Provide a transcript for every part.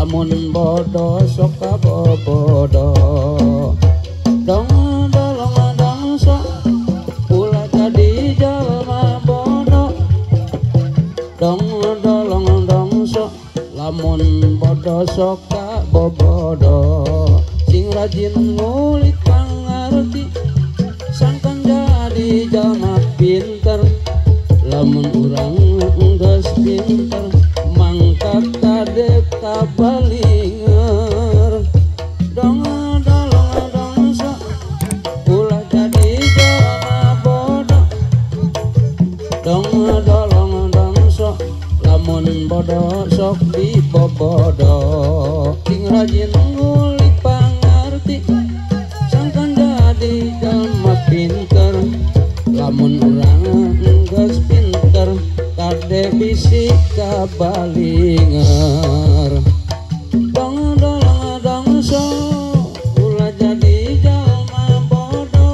lamun bodo sok kabobodo dong dolong dongso ulah jadi jalma bodo dong dolong dongso lamun bodo sok kabobodo sing rajin ngulik pangarti sangkan jadi jalma pinter lamun urang geus pinter mangkat kadek kabalinger dong dolong dongso ulah jadi jalma bodo dong dolong dongso lamun bodo sok dibobodo sing rajin ngulik pangarti sangkan jadi jalma pinter lamun urang geus pinter kade bisi kabalinger dong dolong dongso ulah jadi jalma bodo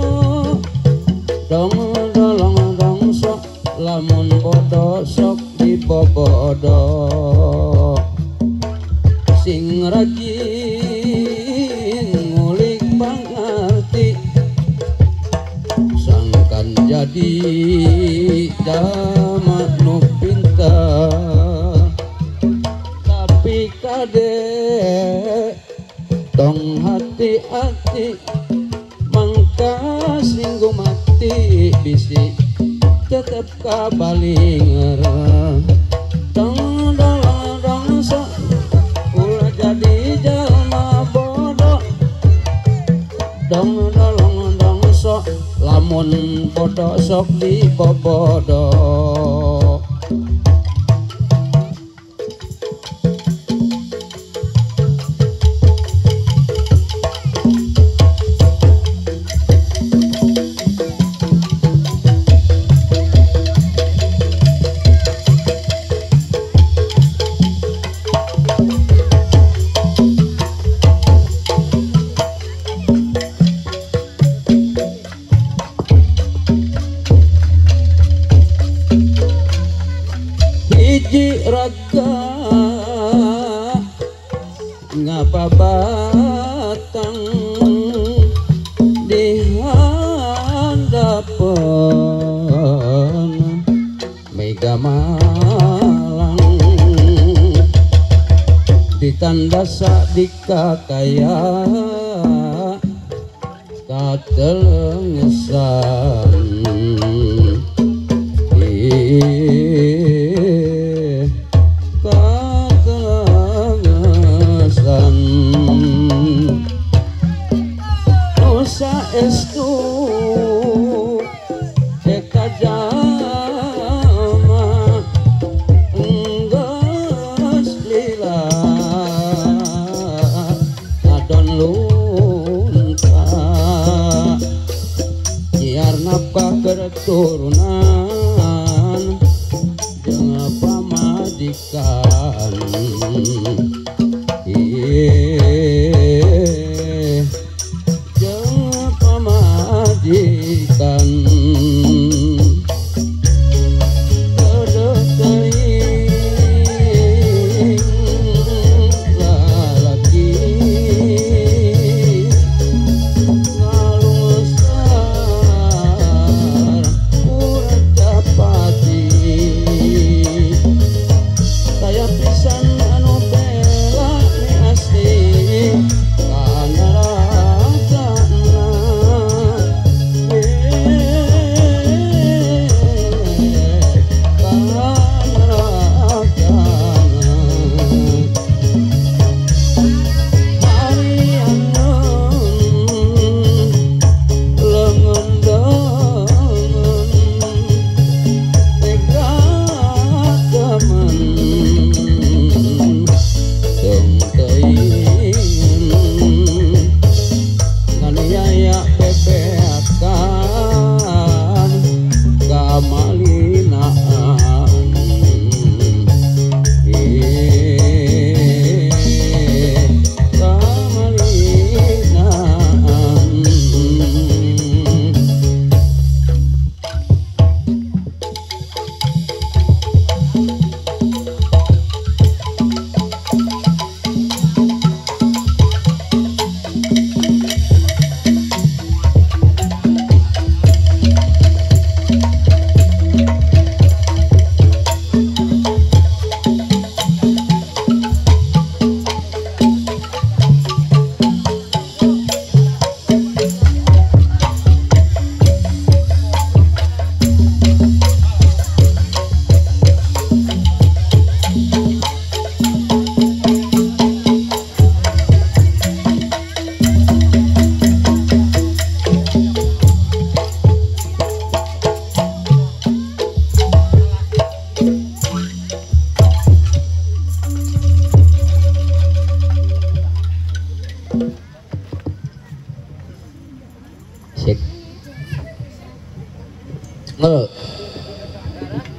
dong dolong dongso lamun bodo sok dibobodo sing rajin ngulik pangarti sangkan jadi jama nu pintar tapi kade tong hati-hati mangka singgu mati bisi tetep kabalinger dong dong dong so ulah jadi jalma bodoh dong dong dong so lamun bodoh sok dibobodo raga ngapa batang di hadapan Mega Malang ditanda sadika kaya katelengesan estu eka jama enggas lila adon lunta nyiar nafkah keturunan jeung pamajikan majikan dedeting lalaki ngalusar urang capati saya pisan anu bela ni asli kana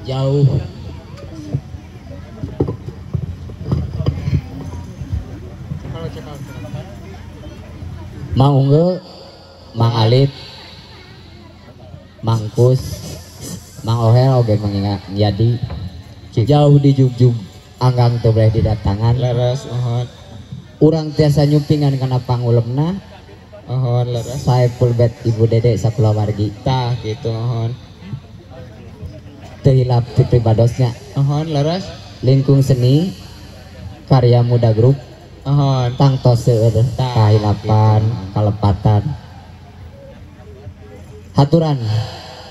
jauh Mang Unggul, Mang Alit, Mang Kus, Mang Mang Ohel oge mengingat jadi jauh di jugjug anggang teu boleh didatangan. Leres mohon. Urang tiasa nyupingan kana pangulemna. Mohon leres. Saepul bet Ibu Dede sakulawargi. Tah gitu mohon. Teu hilap ti pribadosnya. Mohon leres. Lingkung seni karya muda grup Mohon. tangtos seueur kahilapan kalepatan. Haturan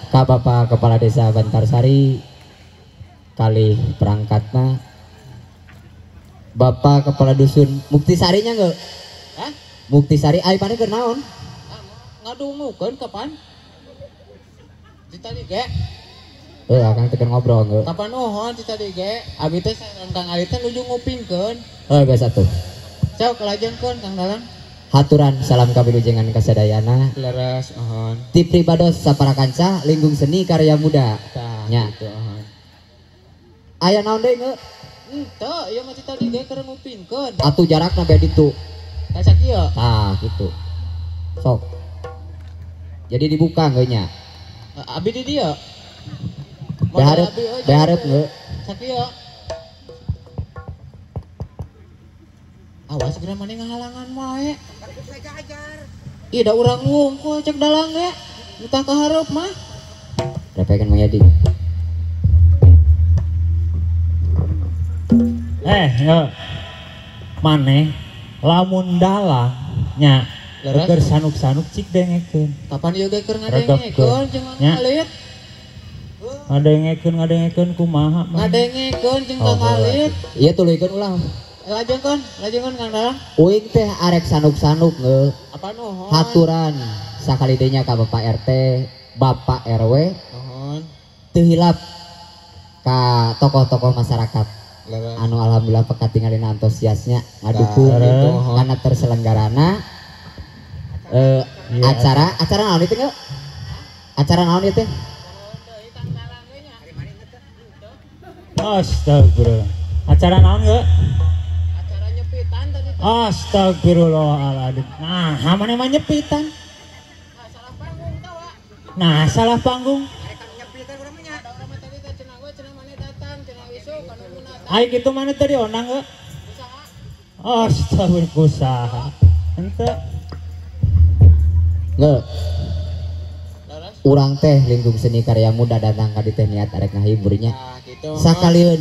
ka Bapak Kepala Desa Bantarsari kali perangkatna Bapak Kepala Dusun Muktisarinya nggak? Hah? Muktisari ai pane keur naon? Ngadungukeun kapan? Di tadi ge. Akang teh keur ngobrol nggak? Kapan ohon di tadi ge? Abi teh saran Kang Ali teh nuju ngupingkeun. Biasa tuh. Cau kelajengkeun Kang Dalang. Haturan salam kawilujengan kasadayana. Leres ohon. Ti pribados sapara kanca lingkung seni karya muda. Tah Nya. gitu ohon. Aya naon deui nggak? Henteu, ieu mah di tadi ge keur ngupingkeun. Atuh jarakna bae ditu. Tah sakieu. Gitu. Sok. Jadi dibuka nggak nya? Abi di dieu. Beharep nggak? Sakieu. Awas segera mana ngahalangan wae. Iya da urang ngungkul cek dalang ge. Entah kahareup mah. Repekan Mayadi. Maneh lamun dalang nya Leres. keur sanuk-sanuk cik dengekeun. Kapan ieu ge keur ngadengekeun jeung Nya. ngalit. Ngadengekeun kumaha mah. Ngadengekeun jeung Kang Alit. Iya tuluykeun ulah. Lajengkeun Kang Dalang. Uing teh arek sanuk-sanuk nggak? Apa nuhun? Haturan sakali denya ka Bapak RT, Bapak RW, Nuhun. teu hilap ka tokoh-tokoh masyarakat. Leres. Anu alhamdulillah pekatingalin antusiasnya ngadukung Gitu. karena terselenggarana acara naon itu nggak? Acara naon itu? Astagfirullah. Acara naon ge? Acara nyepitan tadi. Astagfirullahaladzim. Nah, mana mah nyepitan. Salah panggung tawa. Nah, salah panggung. Nyepitan urang mah nya. Da urang mah tadi teh cenah we cenah maneh datang, cenah isu kana munatan. Ai kitu mana tadi onang ge? Astagfirullah kusaha. Henteu. Nggak. Leres. Urang teh lingkung seni karya muda datang ka dieu niat arek ngahiburnya. Nah, gitu. Sakalian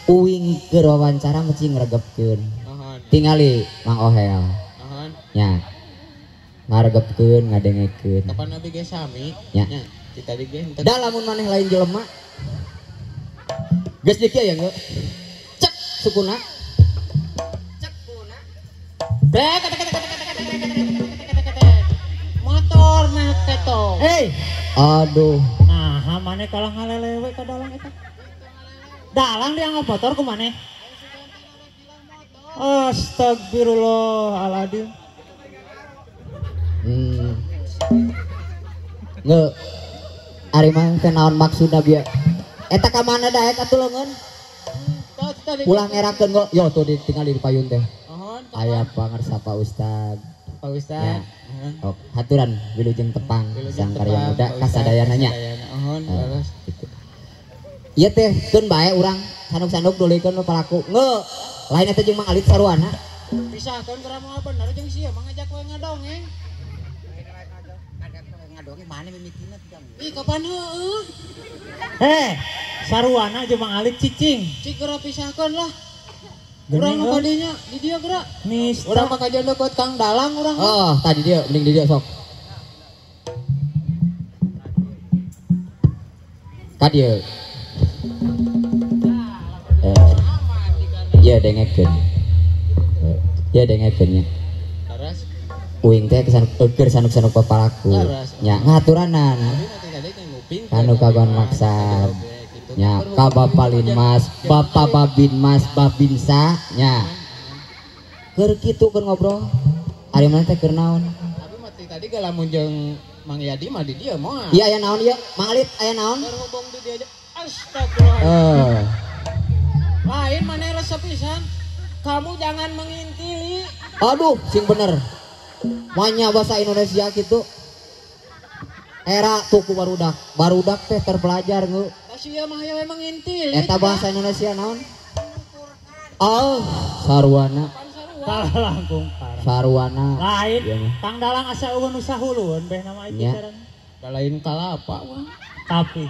uing keur wawancara mesti ngregepkeun. Nuhun. Tingali Mang Ohel Nuhun. nya ngaregepkeun ngadengekeun. Kapan abi ge sami? Nya. Nya. Di tadi ge henteu. Da lamun maneh lain jelema geus dieu ya nggak? Cek sukuna. Motor mah keto. Aduh. Nah, mana kalah ngalelewe ka dalang eta? Dalang dianggap motor ku maneh? Astagfirullahaladzim. Nggak. Ari mah teh naon maksudna bieu? Eta ka mana daek atuh leungeun? Ulah ngerakeun kok. Yo tuh ditinggali di payun teh. Nuhun. Aya pangarsa Pak Ustad. Pak Ustad. Ya. Nuhun. Oh, haturan wilujeng tepang sang karya muda Pak Ustad, kasadayana nya. Nuhun. Leres. Gitu. Ieu teh keun bae urang sanuk-sanuk dulikeun palaku. Nggeu. Lain eta jeung Mang Alit saruana. Pisahkeun keur moal bener jeung sia mangajak we ngadongeng. Ngadongeng mana mimitina teh. Ih kapan heueuh? Saruana jeung Mang Alit cicing. Cik geura pisahkeun lah. Geuning, Urang nu oh. kadinya di dieu geura. Nista. Urang mah kajian deket Kang Dalang urang. Oh, tadi dia mending di dia sok. Ka dieu. Iya dengekeun. Iya dengekeun nya. Leres. Uing teh keur sanuk-sanuk papalaku. Nya ngaturanan. Abi mah tadi teh nguping. Kanu kagon maksad. Nya ka Bapalin Mas, Bapak Babin Mas, Babinsa nya. Keur kitu keur ngobrol. Ari mana teh keur naon? Abi mah tadi ge lamun jeung Mang Yadi mah di dieu moal. Iya aya naon ieu? Mang Alit aya naon? Keur ngomong di dieu aja. Astagfirullah. Lain maneh resep pisan. Kamu jangan mengintili. Aduh, sing bener. Manya bahasa Indonesia gitu. era tuku barudak teh terpelajar ngu. Sia mah ya memang intil. Eta bahasa Indonesia naon? Oh, sarwana. Salah langkung parah. Sarwana. Lain, Iya, mah. Tang Dalang asa eueun usah huluan beh nama itu Nya. sekarang. Lain kalapa wah. Tapi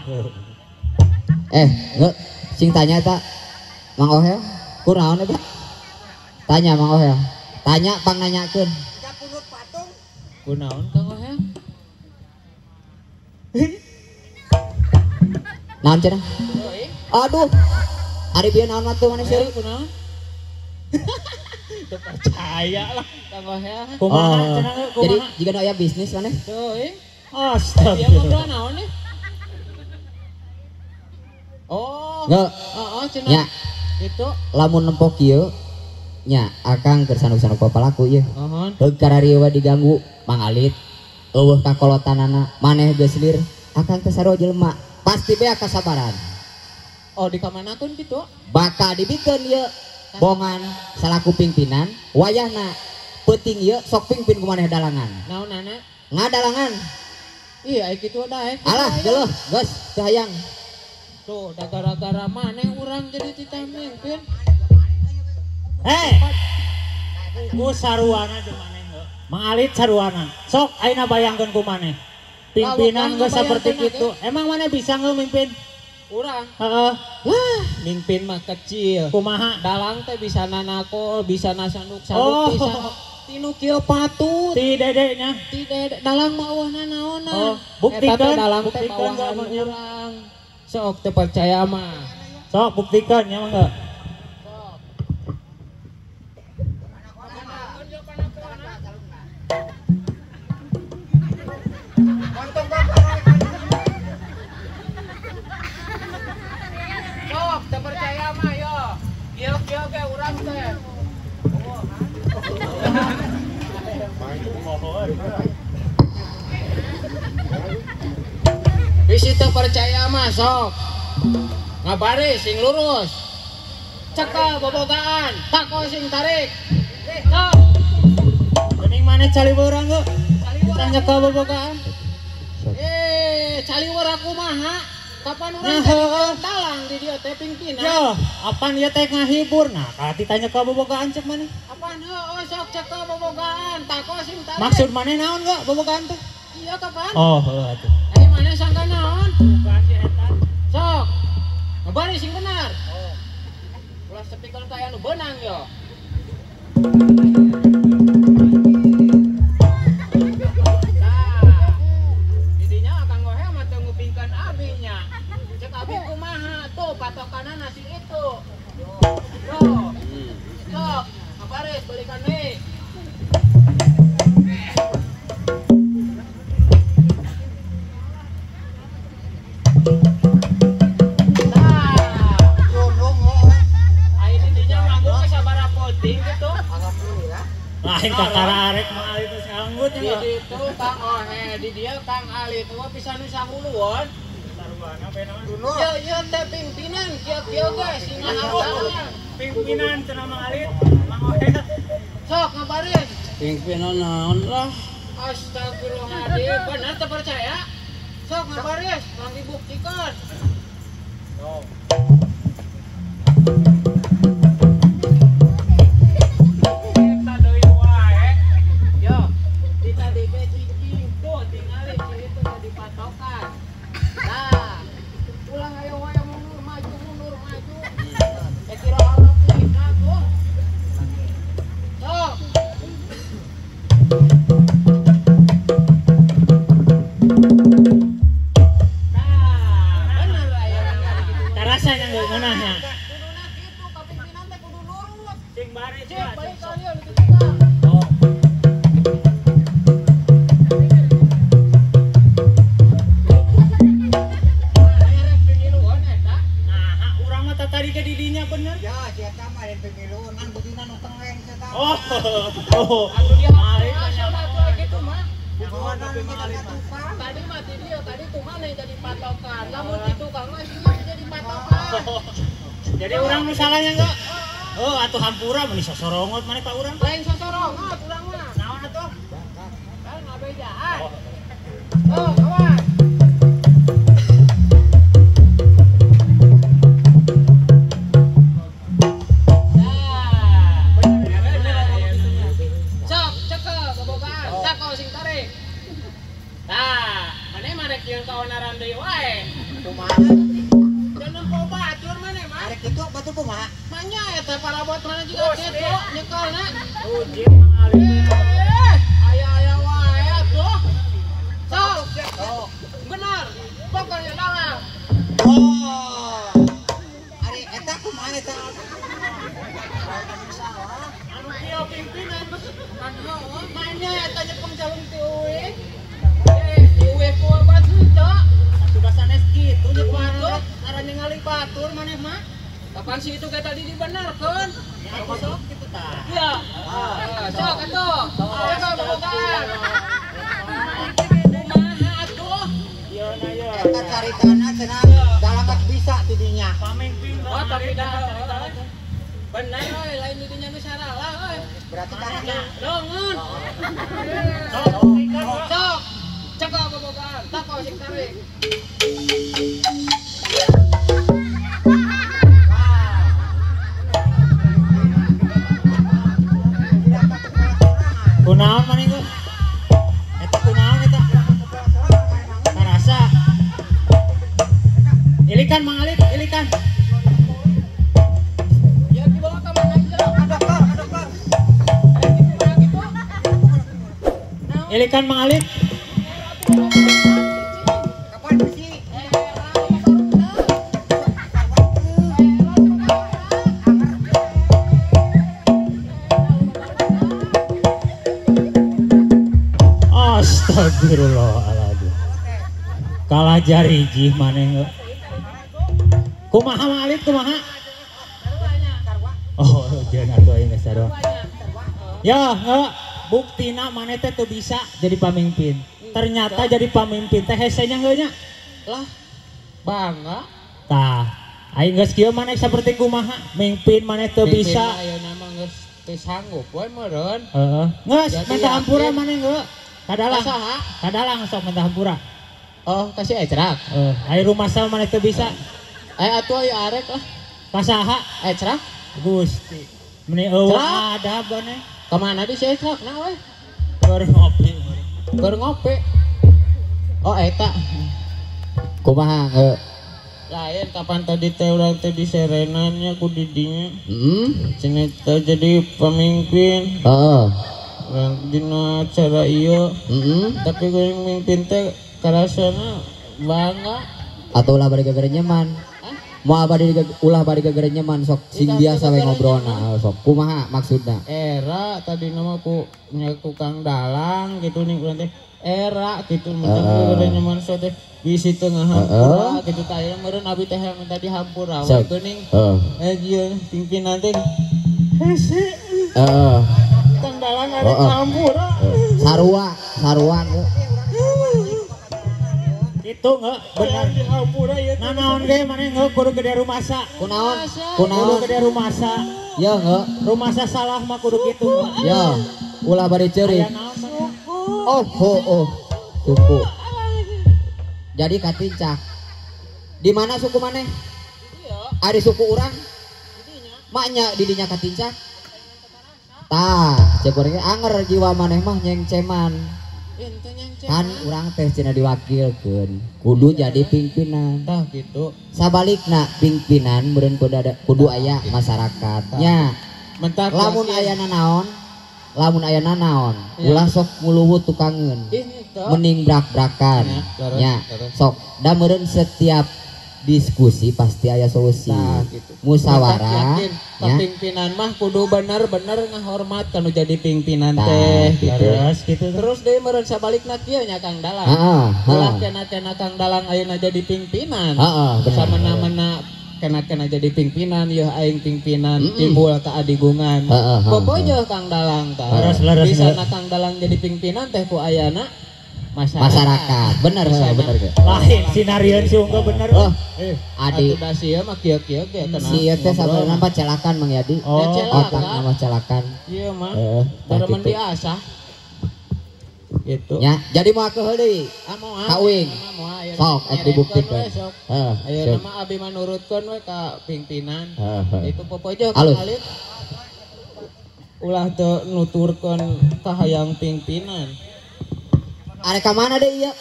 Nge, sing tanya eta Mang Ohel, kunaon eta? Tanya Mang Ohel. Tanya pang nanyakeun. Kunaon Kang Ohel? Naon cenah? Euy. Aduh. Ari bieu naon mah teu maneh Seri seueur. kunaon? Teu percaya lah Kang Ohel. kumaha Oh, cenah ge, jadi kumaha? jika aya bisnis maneh. Euy. Dia Astagfirullah. ngobrol naon nih? Oh. Nge, Heeh, cenah. nya Itu. lamun nempok kieu nya akang keur sanuk-sanuk papalaku ieu. Mohon. Heug kararieu diganggu Mang Alit. Eueuh kakolotanana maneh geus lir akang teh sarua jelema. Pasti bea kasabaran. Oh, di kamanakeun kitu? Bakal dibikeun ieu bongan salaku pimpinan wayahna peuting ieu sok pingpin ku maneh dalangan. Naonana? Ngadalangan. Iya, kitu da. Alah geuleuh geus teu hayang. Tuh, da gara-gara maneh urang jadi titah mimpin. Ku saruana jeung maneh heuh. Mang Alit saruana. Sok ayeuna bayangkeun ku maneh. Pimpinan geus saperti kitu. Emang maneh bisa ngemimpin? Urang. Heeh. Wah, mimpin mah kecil. Kumaha? Dalang teh bisa nanakol, bisa nasanduk-sanduk, Oh. bisa tinu kieu patut. Ti dedenya. Tidak dalang mah eueuhna naonna. Oh, buktikan, Eta teh dalang teh buktikan bawahan gak amanya. urang. Sok teu percaya mah. Sok buktikan ya mangga. Sok teu percaya mah yo. Kieu ge urang teh. Bisi teu percaya mah sok. Ngabari sing lurus. Ceka bobogaan, tako sing tarik. Sok. Geuning maneh caliweur ge. Caliweur Tanya ka bobogaan. Caliweur aku mah. Kapan urang Nah, jadi heueuh. dalang di dieu teh pimpinan. Yo, apaan ieu teh ngahibur? Nah, kalau ditanya ka bobogaan cek maneh. Apaan heueuh sok ceka bobogaan, tako sing tarik. Maksud maneh naon ge bobogaan teh? Iya kapan? Oh, heuh atuh. Mana sangka naon? Bukan si eta. Sok. Ngabari sing benar. Oh. Ulah speaker teh anu beunang yo. Nah. Didinya Kang Ohel mah teu ngupingkeun abinya. Cek abi kumaha tuh patokanana si itu. Yo. Sok. Ngabari balikan deui. Lain kakara arek Mang Alit teh sanggut Di nya. ditu Kang Ohe, di dia Kang Ali tua pisan nu sahuluan. Saruana bae naon? Ieu teh pimpinan kieu ge sing ngahalang. Pimpinan cenah Mang Alit. Mang Ohe. Sok ngabarin. Pimpinan naon lah. Astagfirullahaladzim, bener teu percaya? Sok ngabarin, mang dibuktikan. Kita deui wae. Yo, kita di becing tuh tinggalin si itu jadi patokan. Nah, ulang ayo wae mundur maju. Kira harap kita tuh. Sok. Nah, bener lah ya. Tarasa nya geus ngeunahnya. Kuduna gitu, kapimpinan teh kudu nurut. Sing bare Cek, balik kalian itu kita. Oh. Akhirnya pemiluan eta. Nah, urang mah tadi ke didinya bener. Ya, siapa mah yang pemiluan kan budina nu tengeng siapa. Oh. Oh. Atuh dia Mang Alit mah tanya. atuh gitu mah. Naon tapi Mang Alit mah. Tadi mah di dia, tadi tuh mana yang jadi patokan. Lamun itu Kang Mas dia jadi patokan. Jadi urang nu salahnya enggak? Oh, atuh hampura mun sosorongot maneh ka urang. Lain sosorongot urang mah. Naon atuh? Kan ngabejaan. Oh, kawan. batu kumaha? Manya eta parabot mana juga keto nyekolna. Uji Mang Alit. Aya wae atuh. Sok. Benar. Pokoknya dalang. Oh. Ari eta kumaha eta? Anu kieu pimpinan manya eta nyepeng calung ti uwe. Ti uwe ku batu cok. Sudah sanes kitu nya Waduh, arah ningali batur maneh mah. Kapan sih itu kayak tadi dibenarkan? Ya sok kitu tah. Iya. Sok atuh. Coba bobogan. Kumaha atuh? Ieu na ieu. Eta caritana cenah dalamat bisa tidinya. Pamimpin. Oh, tapi dah. Benar euy, lain di dinya nu saralah euy. Berarti tanahna. Dongun. Sok. Coba bobogan. Tako sing tarik. Kunaon maneh geus? Eta kunaon eta? Karasa. Ilikan Mang Alit, ilikan. Ya di bawah kamar aja. Dokter. Ilikan Mang Alit. Kapan bisi? Astagfirullahaladzim. Kalah jariji maneh. Kumaha Mang Alit kumaha? Oh, jangan atuh aing geus sarua. Ya, buktina maneh teh teu bisa jadi pamimpin. Ternyata jadi pamimpin teh hese nya heula nya. Lah, bangga. Tah, aing geus kieu maneh saperti kumaha? Mimpin maneh teu bisa. Ayeuna mah geus teu sanggup we meureun. Heeh. Geus Jadi minta hampura yakin. maneh heuh. Kadalang. Saha? Kadalang sok minta hampura. Oh, kasih ecrak. Ai rumah sama maneh teu bisa. Atuh aya arek lah. Kasaha? Ecrak. Gusti. Meni eueuh Cak. ada maneh. Kemana di si ecrak? Nah we. Keur ngopi. Keur ngopi. Oh, eta. Kumaha heuh? Lain kapan tadi teh urang teh di serenannya ku didinya. Cenah teh jadi pemimpin. Heeh. Urang dina acara ieu. Tapi kuring mimpin teh karasana bangga. Atau ulah bari gagara nyaman. Mau abadi ulah bari gagara nyaman sok sing biasa we ngobrolna sok. Kumaha maksudna? Era tadi nama ku nya ku Kang Dalang gitu nih urang teh. Era gitu menang udah nyaman so teh bisi tengah hampura gitu tah aya meureun abi teh minta dihampura we Sok. geuning. Heeh. Pimpinan teh hese Heeh. Kang Dalang ada hampura. Sarua heuh. Itu enggak benar Hampura ieu nah naon ge maneh enggak kudu gede rumasa Kunaon? kudu Kunaon? gede rumasa Ya heuh. rumasa salah mah kudu kitu Ya. Ulah bari ceurik. aya naon maneh Oh. Suku. Jadi katincak. Di mana suku maneh? Ari suku urang? Maknya di dinya katincak. Tah, cek urang ge anger jiwa maneh mah nyengceman. Kan urang teh cenah diwakilkeun. Kudu jadi pimpinan. tah gitu. Sabalikna pimpinan meureun kudu aya masyarakatnya. Mentak Lamun ayana naon, ulah sok nguluwut tukangeun. Mending brak-brakan. Ya, Nya, sok da meureun setiap diskusi pasti aya solusi. Nah, gitu. Musyawarah Yakin, nya. pimpinan mah kudu bener-bener ngahormat kanu jadi pimpinan Tah, teh gitu. terus gitu terus deui meureun sabalikna kieu nya Kang Dalang. Heeh, Ulah heeh. kena Kang Dalang ayeuna jadi pimpinan. Heeh, bener. Samana-mana kena jadi pimpinan yeuh aing pimpinan timbul keadigungan. Heeh, heeh, Pokoknya Kang Dalang tah. Leres, Bisa leres. Kang Dalang jadi pimpinan teh ku ayana Masyarakat. Bener heuh, bener ge. lain sinarieun si unggah bener Oh, Adi Adi da sieu mah kieu-kieu ge tenang. si ieu teh sabarna pacelakan Mang Yadi. Oh, Otak nama celakan. Ieu mah Heeh, tah baremen kitu. diasah. Gitu. Nya, jadi mau akeuh deui. Kawing. Sok, dibuktikan. Heeh. Ayeuna siap. mah abi manurutkeun we ka pimpinan. Heeh. Itu pokoknya Alus. Kang Alit ulah teu nuturkeun ka hayang pimpinan. Are ka mana deui ieu?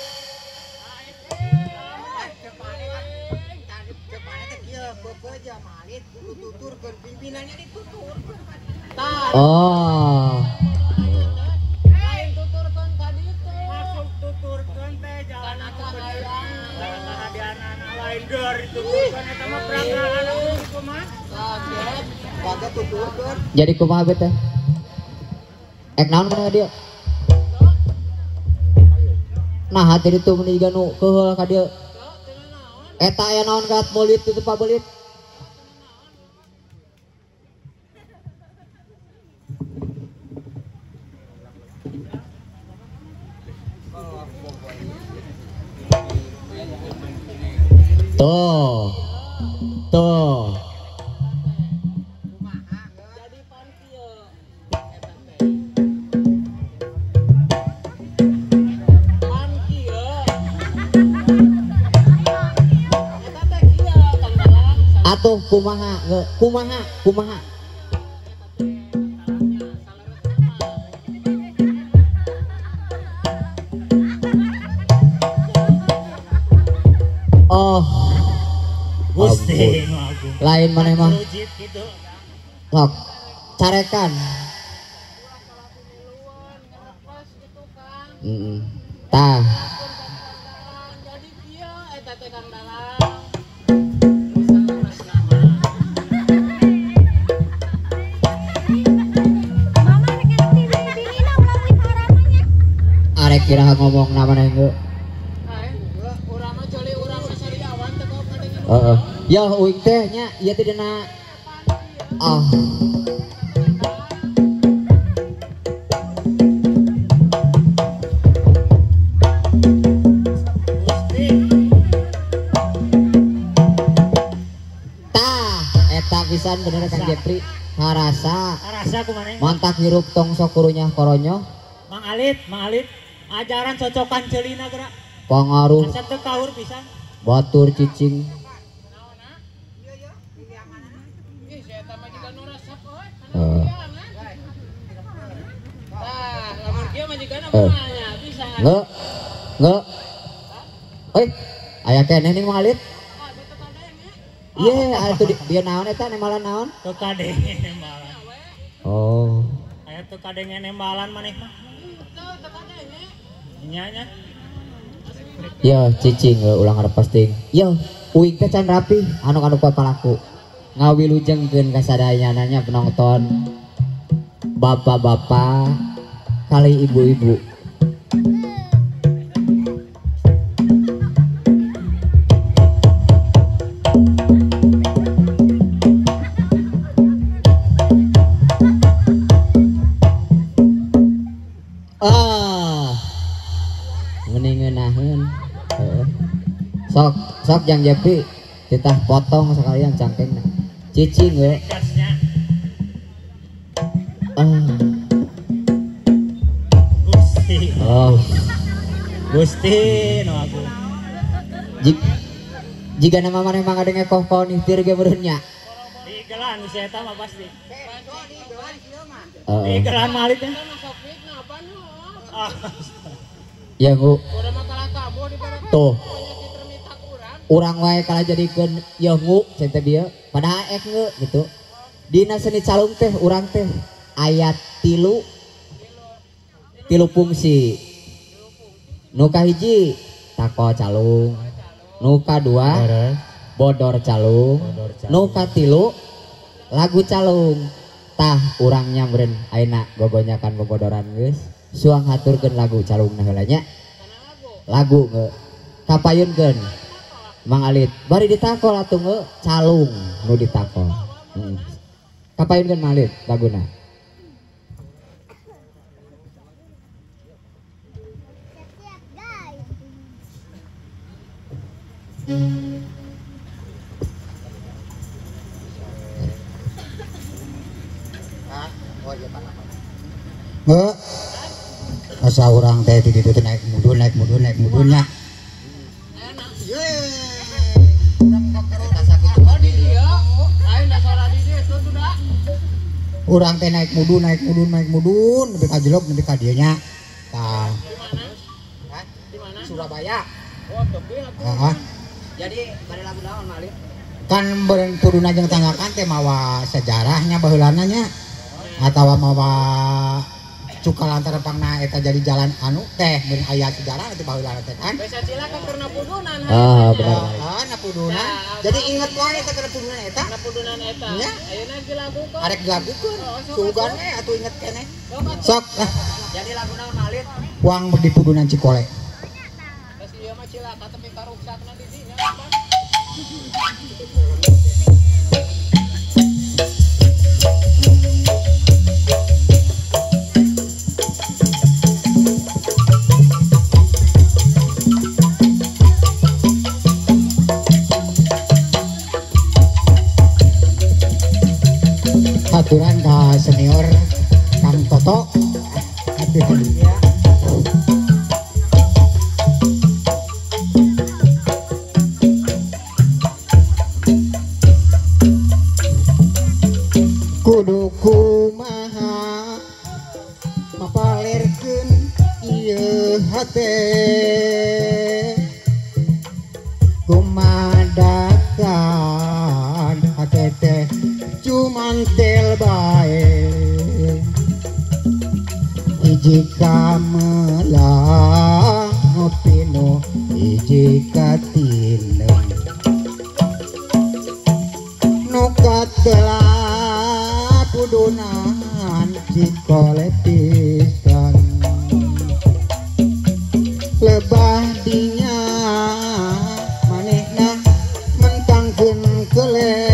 Dah bekerja malit kudu tuturkeun pimpinannya ditutur. Tah. Oh. Lain tuturkeun ka dieu teh. Masuk tuturkeun teh jalan Kana atuh kahayang. Karena di anak-anak lain deur dituturkeun eta mah peranggaan itu mah. Kaget. Kagak tuturkeun. Jadi kumaha beta? Naon mana dia? Nah hati itu meniga nu keheul ka dia. Eta aya naon gat belit itu Pak belit. Tuh. Tuh. Jadi pan kieu. Pan kieu. Eta teh kieu Kang Dalang. Atuh kumaha? Kumaha? Kumaha? Oh. Gusti nu agung. Lain maneh mah. Rujit gitu. Sok carekan. Tah. Jadi kieu eta teh Kang Dalang. Bisa ngurus nama. Mama nek ngerti dinina ulah beli paramanya. Arek kira ngomong namanya enggak. Urang mah joli urang sasariawan teh kok kadenge. Heeh. Ya uing teh nya ieu teh dina oh. Gusti. Tah eta pisan bener Kang Jepri. Harasa Arasa kumaha? mantak hirup tong sokurunya koronyo Mang Alit, ajaran cocokan ceulina geura. pengaruh Asap teu kaur pisan. batur cicing. Ih, saya eta mah juga nu resep euy. Heeh. Tah, lamun kieu mah juga kumaha nya? Bisa ngan. Nggak. Aya keneh ning Mang Alit. Ah, betul kadeng nya. Iya, atuh dia naon eta nemalan naon? Teu kadenge nembalan. Oh. Aya teu kadenge nembalan maneh mah. Teu kadeng nya. Nya nya. Ya cicing ulang harap posting. Yo, uing teh can rapi, anu kuat palaku. Ngawilujengkeun kasadayananya penonton. Bapak-bapak kali ibu-ibu. Mendingenaheun. Sok Jang Jepri kita potong sekalian cangkengna. Cicing we. Kasnya. Gusti. Oh. Gusti nu agung. Jika nama maneh mah ngadenge koh nihtir ge meureun nya. Digelan si eta mah pasti. Heeh. Digelan malit ya. Kita masuk fitnah apa nu? Ah. Ya Bu, Urang mah kalah kamu di barat. tuh Penyakit termitak urang. urang wae kalah jadikeun yeungu cenah dieu padahal ngeu gitu. Dina seni calung teh urang teh aya tilu fungsi. Nu kahiji tako calung, nu kadua bodor calung, nu katilu lagu calung. Tah urang nyamreun ayeuna gogonyakan bobodoran geus suang haturkeun lagu calungna heula nya. Lagu nge kapayunkeun Mang Alit bari ditakol atuh nge calung nu ditakol. Kapayunkeun Mang Alit laguna. Nggak. Asa orang teh di ditu naik mudun nya. Oh di dia. Ayo da sora di dia tuh dah. Urang teh naik mudun nepi ka jelog nepi ka dieu nya. Tah. Di mana? Surabaya. Oh, tapi atuh. Heeh. Jadi bari lagu naon Mang Alit? kan beren kuduna jeung tanggakan teh mawa sejarahnya baheulana nya atawa mawa cukal antara pangna eta jadi jalan anu teh mun aya sejarah itu baheulana teh kan Besa cilaka karena pudunan. Benar. na pudunan jadi inget wae eta kana pudunan eta Karena pudunan eta. Nya. Ayeuna dilagukeun. arek dilagukeun sugan we atuh inget keneh Sok, sok jadi lagu naon Malit? uang di pudunan Cikole Terus ieu mah cilaka tapi karuksakna di dinya. aturan ka senior Kang Toto ya. Kudu kumaha mapalirkeun ieu hate kumadakan hate teh cuman tel bae iji kamelang ngopino iji katinem nukat telah pudunan Cikole pisan lebah dinya manehna mentangkeun kelet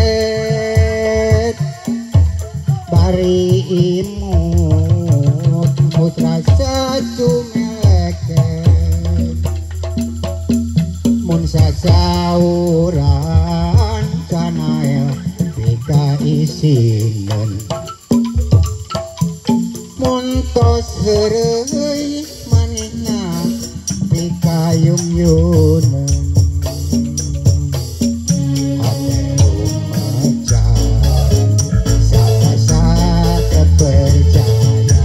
bari imut rasa sumeleket mun sasauran kana pika isinen mun tos heureuy manehna pika yum-yunen ate umacan saka-saka percaya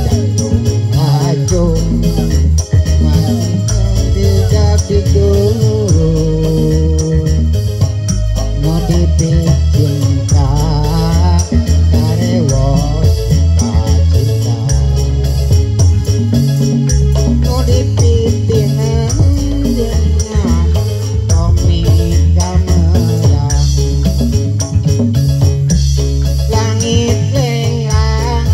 jantung ngajung manehna dijak digurun no dipik cinta karewos kacinta no dipipinen dengan tomi gamelang langit lenglang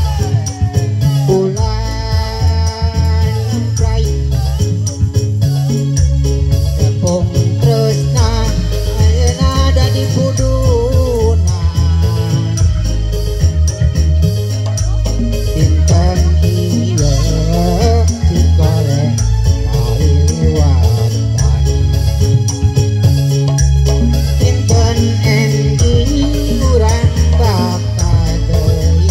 bulan ngemprai tepung tresna ayeuna dadi pudunan pinten ieu Cikole kaliliwatan pinten ending urang bakal deui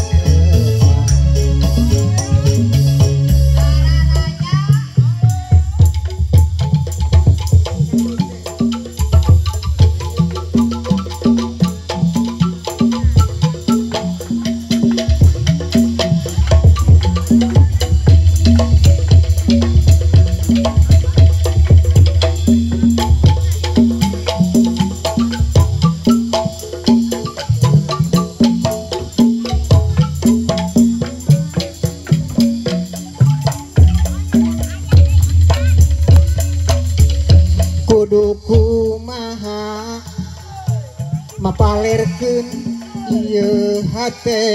kudu kumaha mapalirkeun ieu hate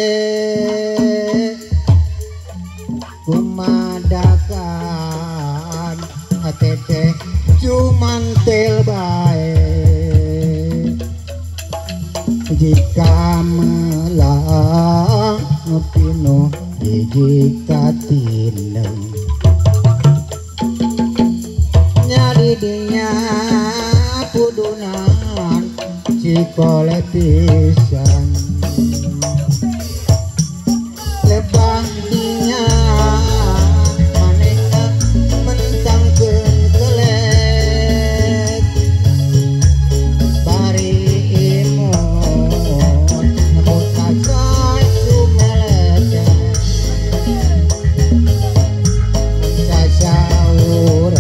kumadakan hate teh cuman tel bae jika melang ngepino jika tineng nyari dinya pudunan Cikole pisan lebah dinya manehna mentangkeun kelet bari imut nemut kaca sumeleket sasauran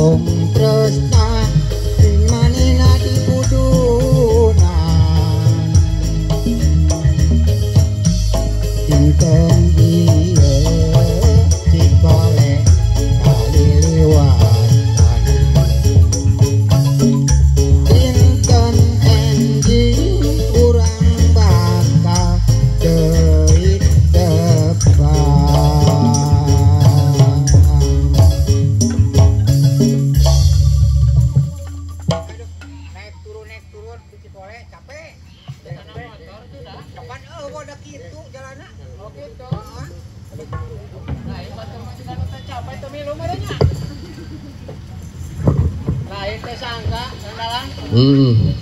Om tresna sing manina dibudunan Dinten ieu cikole kaliliwatan Dinten enjing urang bakal deui depan naik turun biji pole capek motor tuh dah. kapan udah kitu jalanna Oh gitu. Lain motor masih kan teh capek teh milu merenya. Lain teh sangka sandalan.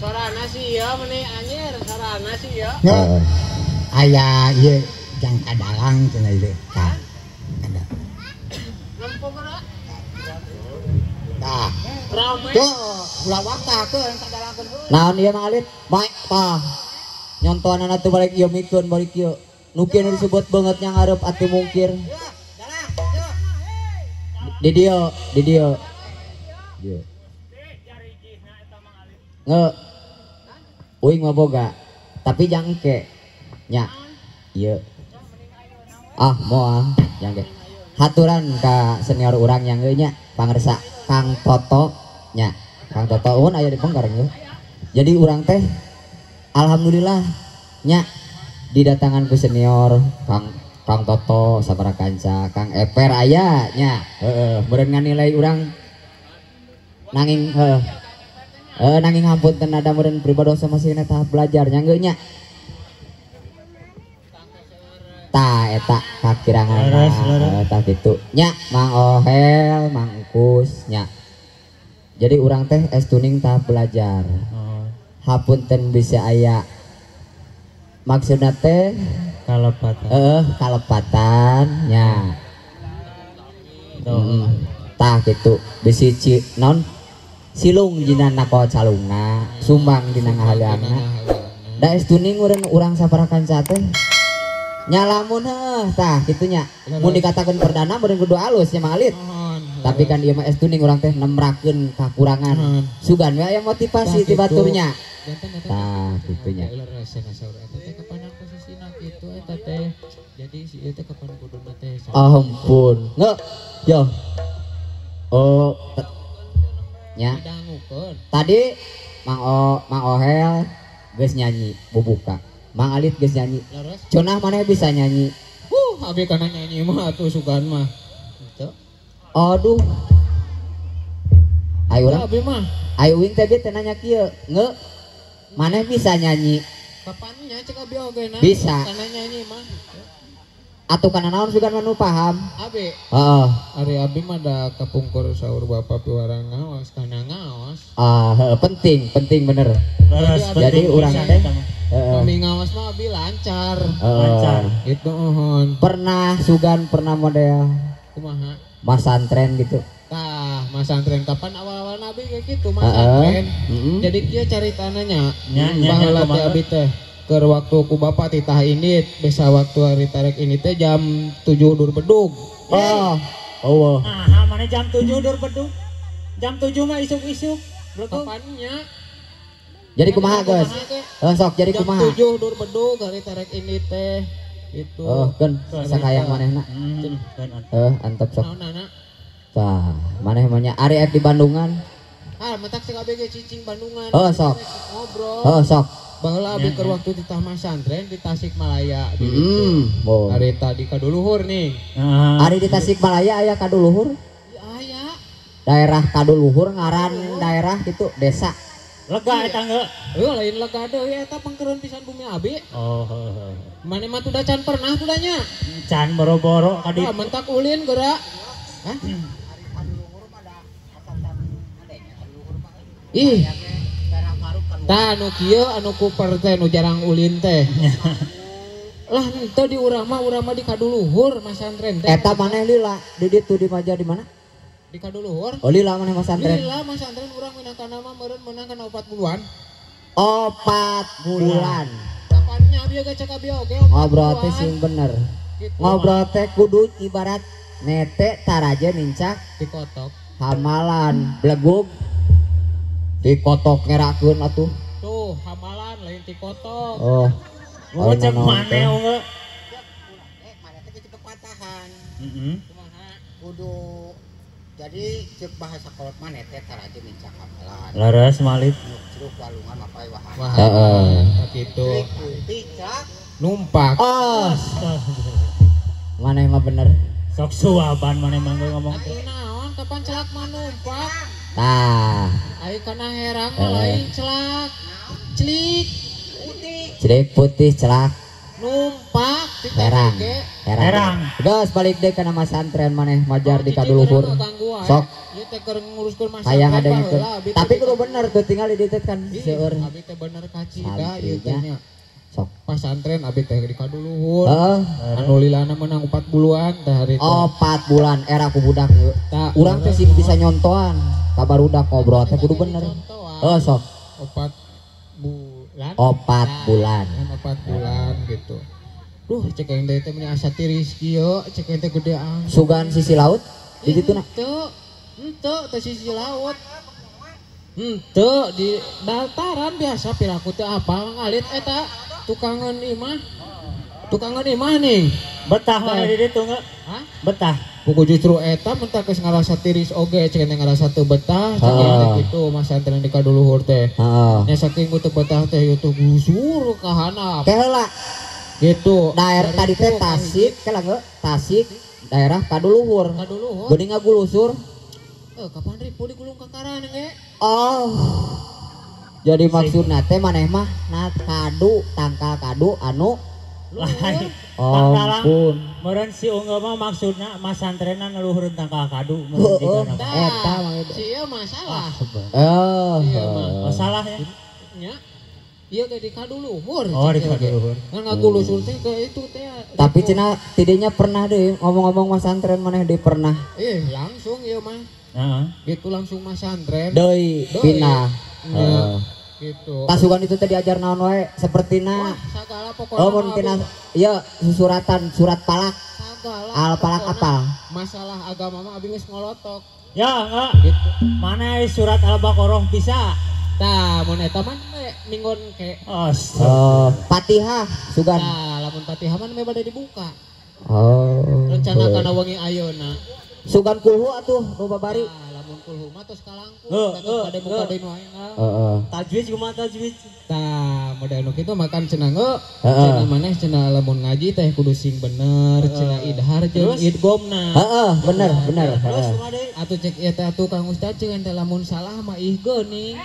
Sorana sih ya meni anjir, sorana sih ya. aya ieu jang kadalang cenah ieu tah ada Lempung kana. tah Rame. tuh ulah wakakeun kadalangkeun Naon ieu Mang Alit? Baik tah. Nyontoanana teh balik ieu mikeun balik ieu. Nu kieu disebut beungeut nya ngarep ati mungkir. Di dieu, di dieu. Dieu. Nge. Uing mah boga. Tapi jangke. Nya. Ieu. Ah, moal jangke. Haturan ka senior urang yang geus nya pangersa Kang Toto nya. Kang Toto un aya di Pengkareng geus. Jadi urang teh alhamdulillah nya didatangan ku senior Kang Toto sabaraha kanca Kang Eper aya nya meureun nganilai urang nanging nanging hampunten ada meureun pribadosa masih tahap belajar nya geus nya tah eta kakirangan tah kitu nya Mang Ohel Mang Kus nya jadi urang teh estuning tahap belajar hapunten bisa aya maksudna teh kalepatan nya tah gitu bisi non silung dina nako calungna sumbang dina ngahaleangna da estuning urang sabaraha kanca teh nyalamun tah kitu nya mun dikatakeun perdana meureun kudu alus nya Mang Alit tapi kan ieu mah estuning urang teh nemrakeun kakurangan sugan we aya motivasi ti baturnya tah kitunya Jadi si itu kapan kuduna teh. ampun nge yo nya tadi Mang Ohel geus nyanyi bubuka Mang Alit geus nyanyi cenah maneh bisa nyanyi Abi kana nyanyi mah atuh sugan mah. Gitu. aduh ayo urang Abi mah ayo uing teh teh nanya kieu nge maneh bisa nyanyi kapannya cek abi oge na. Bisa. Kana nyanyi mah. atuh kana naon sugan manu paham Abi, heeh ari abi mah da kapungkur saur bapak piwarang ngawas kana ngawas. penting bener jadi urang teh Kami ngawas mah abi lancar. Lancar. Itu uhun. pernah sugan pernah model Kumaha? mas santren gitu Tah, mas santren kapan awal-awal nabi kayak gitu mas santren. Jadi kieu caritananya. Nya Baheula teh kumaha? abi teh keur waktu ku bapak titah ini besa waktu hari tarek ini teh jam 7 dur bedug. oh Nah, mana jam 7 dur bedug. Jam 7 mah isuk-isuk. Belegug. Kapannya? jadi kumaha guys sok jadi Jam kumaha 7 dur bedug hari tarek ini teh itu. kan sakayang manehna antep sok Naon-naona? tah maneh mah nya ari di Bandungan Ah, mentak sing abi ge cicing Bandungan. sok Ngobrol. sok Baheula abi keur waktu di Mas Santren di Tasikmalaya di Bo. Hari tadi kaduluhur nih. Ari di Tasikmalaya aya Kaduluhur Aya. daerah Kaduluhur ngaran daerah itu desa Lega eta geus. Lain lega deui eta pangkeureun pisan bumi abi. Oh, Mane mah tuh can pernah tuh nya. can boro-boro ka Ah, mentak ulin geura. Hah? Ih. Tah anu kieu anu kuper teh nu jarang ulin teh. Lah henteu di urang mah di kaduluhur Mas Santren teh. eta maneh lila di ditu di Maja di mana Di kaduluhur. oh lila maneh Mas Santren Lila Mas Santren urang minangkana mah meureun meunang kana 40-an. 4 bulan Kapannya abi ge cek abi oge. ngobrol teh sing bener Gitu. ngobrol teh kudu ibarat nete taraje nincak Dikotok. hamalan blegug dikotok ngerakeun atuh. Tuh hamalan lain ti kotok. Oh. Mau cek mana unge? Mana teh geus kepatahan. Heeh. Kumaha? Kudu jadi cek bahasa kolot mana teh taraje mincak hamalan. Laras malit. Curug walungan mapai wahan. Wah. Heeh. Gitu. Cek putih cak. Numpak. Oh. Mana emang bener? Sok suaban mana emang ngomong teh. Atuh naon kapan celak mah numpak? Tah. Ayo kana herang lain celak. Celik. Celik putih celak Numpak di herang. KTG. Herang. Gas balik deh ke nama santren maneh majar di kaduluhur. Sok Ieu teh keur nguruskeun masalah. hayang ada yang tapi kudu bener tuh tinggal di ditet kan seueur. Abi teh bener kacida ieu teh Santrinya. nya. Sok. Pasantren abi teh di kaduluhur. Heeh. Anu lilana menang 4 bulan teh hari teh. Oh 4 bulan era ku budak yeuh. Tah, Urang teh sih bisa nyontoan. Kabar udah ngobrol teh kudu bener. Oh sok 4 bulan. 4 bulan. Kan 4 bulan gitu. Duh cek yang teh meni asa tiris kieu, cek yang teh gedean. Sugan sisi laut di situ na. Henteu teh sisi laut. Henteu di dataran biasa piraku teh apa ngalit eta tukangan imah. Tukangan imah nih. Betah mana di ditu nge? Hah? Betah. Pokok justru eta mentak geus ngarasa tiris oge cek teh ngarasa teu betah cek teh kitu mas antren di kaduluhur teh. Heeh. Nya saking teu betah teh ieu teh gusur ka handap. Ke heula Gitu. daerah tadi teh Tasik kelang Tasik daerah kaduluhur. Kaduluhur. Geuning ngagulusur. Kapan ribu digulung ka karan ge? Oh. Jadi maksudna teh maneh mah kadu tangkal kadu anu Lain. oh, Tangkalang. ampun. Meureun si unge mah maksudna masantrenan neluhureun tangkal kadu. Oh, oh. Meureun Eta mah itu. Si ieu masalah. Oh. Iya, mah. masalah ya. Nya. Ieu teh di kaduluhur. Oh di kaduhur. Kan ngagulusur teh ke itu teh. Tapi cenah tidinya pernah deh ngomong-ngomong masantren maneh deh pernah. Langsung ieu mah. Heeh. Gitu langsung masantren. Deui pinah. Ya, gitu. Tasugan itu teh diajar naon wae sapertina. Wah, sagala pokona. Oh mun tina ieu susuratan surat palak sagala. al palak pokona apal. Masalah agama mah abi geus ngolotok. Ya enggak. Gitu. Mana surat Al-Baqarah bisa? Tah, mun eta mah minggon ke. Oh, Fatihah sugan. Tah, lamun Fatihah mah me bade dibuka. Oh. Rencana kana wengi ayeuna. Sugan kulhu atuh nu babari. Tah, lamun kulhu mah tos kalangkung. Heuh, Tos bade muka heuh. deui wae. Heeh. Tajwid kumaha tajwid? Tah, model nu kitu makan cenah ngeu. Heeh. Cenah maneh cenah lamun ngaji teh kudu sing bener, cenah idhar jeung Terus? idgomna. Heeh, bener. Terus Heeh. kumaha deui? Atuh cek ieu teh atuh Kang Ustad cek ente lamun salah mah ih geuning.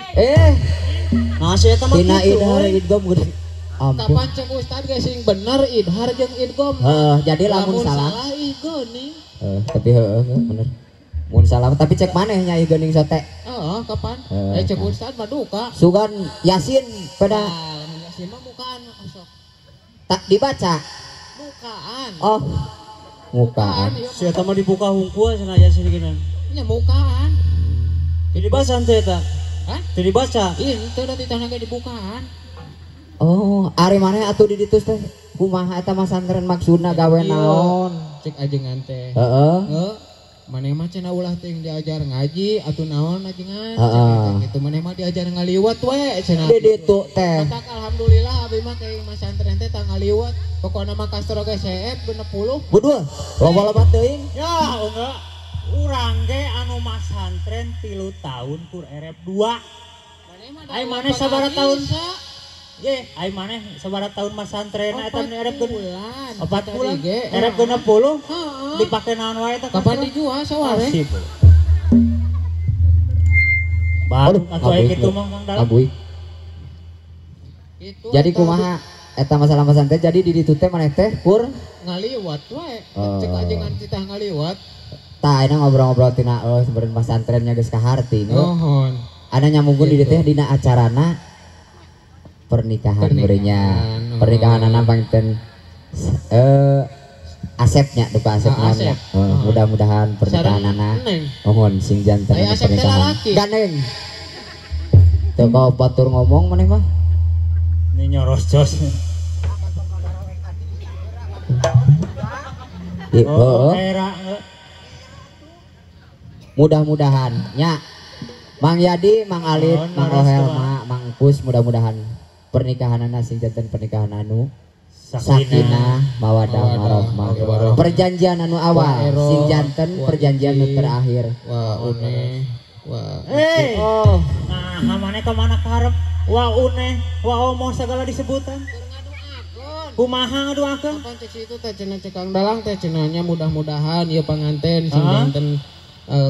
Nah, si eta mah Tina kitu, idhar we. idgom geuning. Ampun. Kapan cek Ustad ge sing bener idhar jeung idgom. Jadi lamun salah. ih geuning. Tapi bener. Mun salah tapi cek maneh nya ieu geuning sote. Heeh, kapan? Cek Ustad mah duka. Sugan Yasin pada Nah, lamun Yasin mah bukaan sok. tak dibaca. Bukaan. Oh. Mukaan. ieu Si eta mah dibuka hungkul cenah aya sinigeun. nya bukaan. Teu dibaca teh eta. Hah? Teu dibaca. Ieu teu da ditanya ge dibukaan. Oh, ari maneh atuh di ditu teh kumaha eta mah santren maksudna gawe naon? Cek ajengan teh. Heeh. Heeh. Maneh mah cenah ulah teh diajar ngaji atuh naon ajengan. Heeh. Gitu maneh mah diajar ngaliwat we cenah. Di ditu teh. Matak alhamdulillah abi mah kayak Mas Antren teh tang ngaliwat. Pokona mah kastro ge CF 60. Budul. Loba-loba teuing. Ya, enggak. Urang ge anu masantren 3 tahun kur erep 2. Maneh mah Ai maneh sabaraha tahun? Ye, ai maneh sabaraha tahun masantren eta nu erep bulan. 4 bulan. Ge. Erep 60. Heeh. Dipake naon wae eta? Kapan dijual sawareh? Asip. Baru atuh aya kitu mah Mang Dalam. Abuy. Itu Jadi eta kumaha eta masalah masantren jadi di ditu teh maneh teh kur ngaliwat we. Oh. Cek ajengan titah ngaliwat. tah enak ngobrol-ngobrol tina sebenarnya masantrennya geus kaharti nu. Mohon. Ada nyamungkeun di Gitu. ditu teh dina acarana pernikahan beureunnya. Pernikahan, oh. Pernikahan anak panten Asepnya duka Asep Ah, Asep. namanya. Mudah-mudahan pernikahan Sareng anak Neng. mohon sing jantan Aya Asep teh pernikahan. lalaki. Ganeng. Teu kau batur ngomong maneh mah. Ini nyoros jos. Oh, Era. mudah-mudahan nya Mang Yadi, Mang Alit, Mang Rohel, Mang Pus mudah-mudahan pernikahanana sing janten pernikahan anu sakinah mawadah warahmah perjanjian anu awal sing janten perjanjian nu terakhir Wah une wah oh nah maneh ka mana karep wa une wa omong segala disebutan kumaha ngaduakeun apa cek itu teh cenah cekang dalang teh cenahnya mudah-mudahan ieu panganten sing janten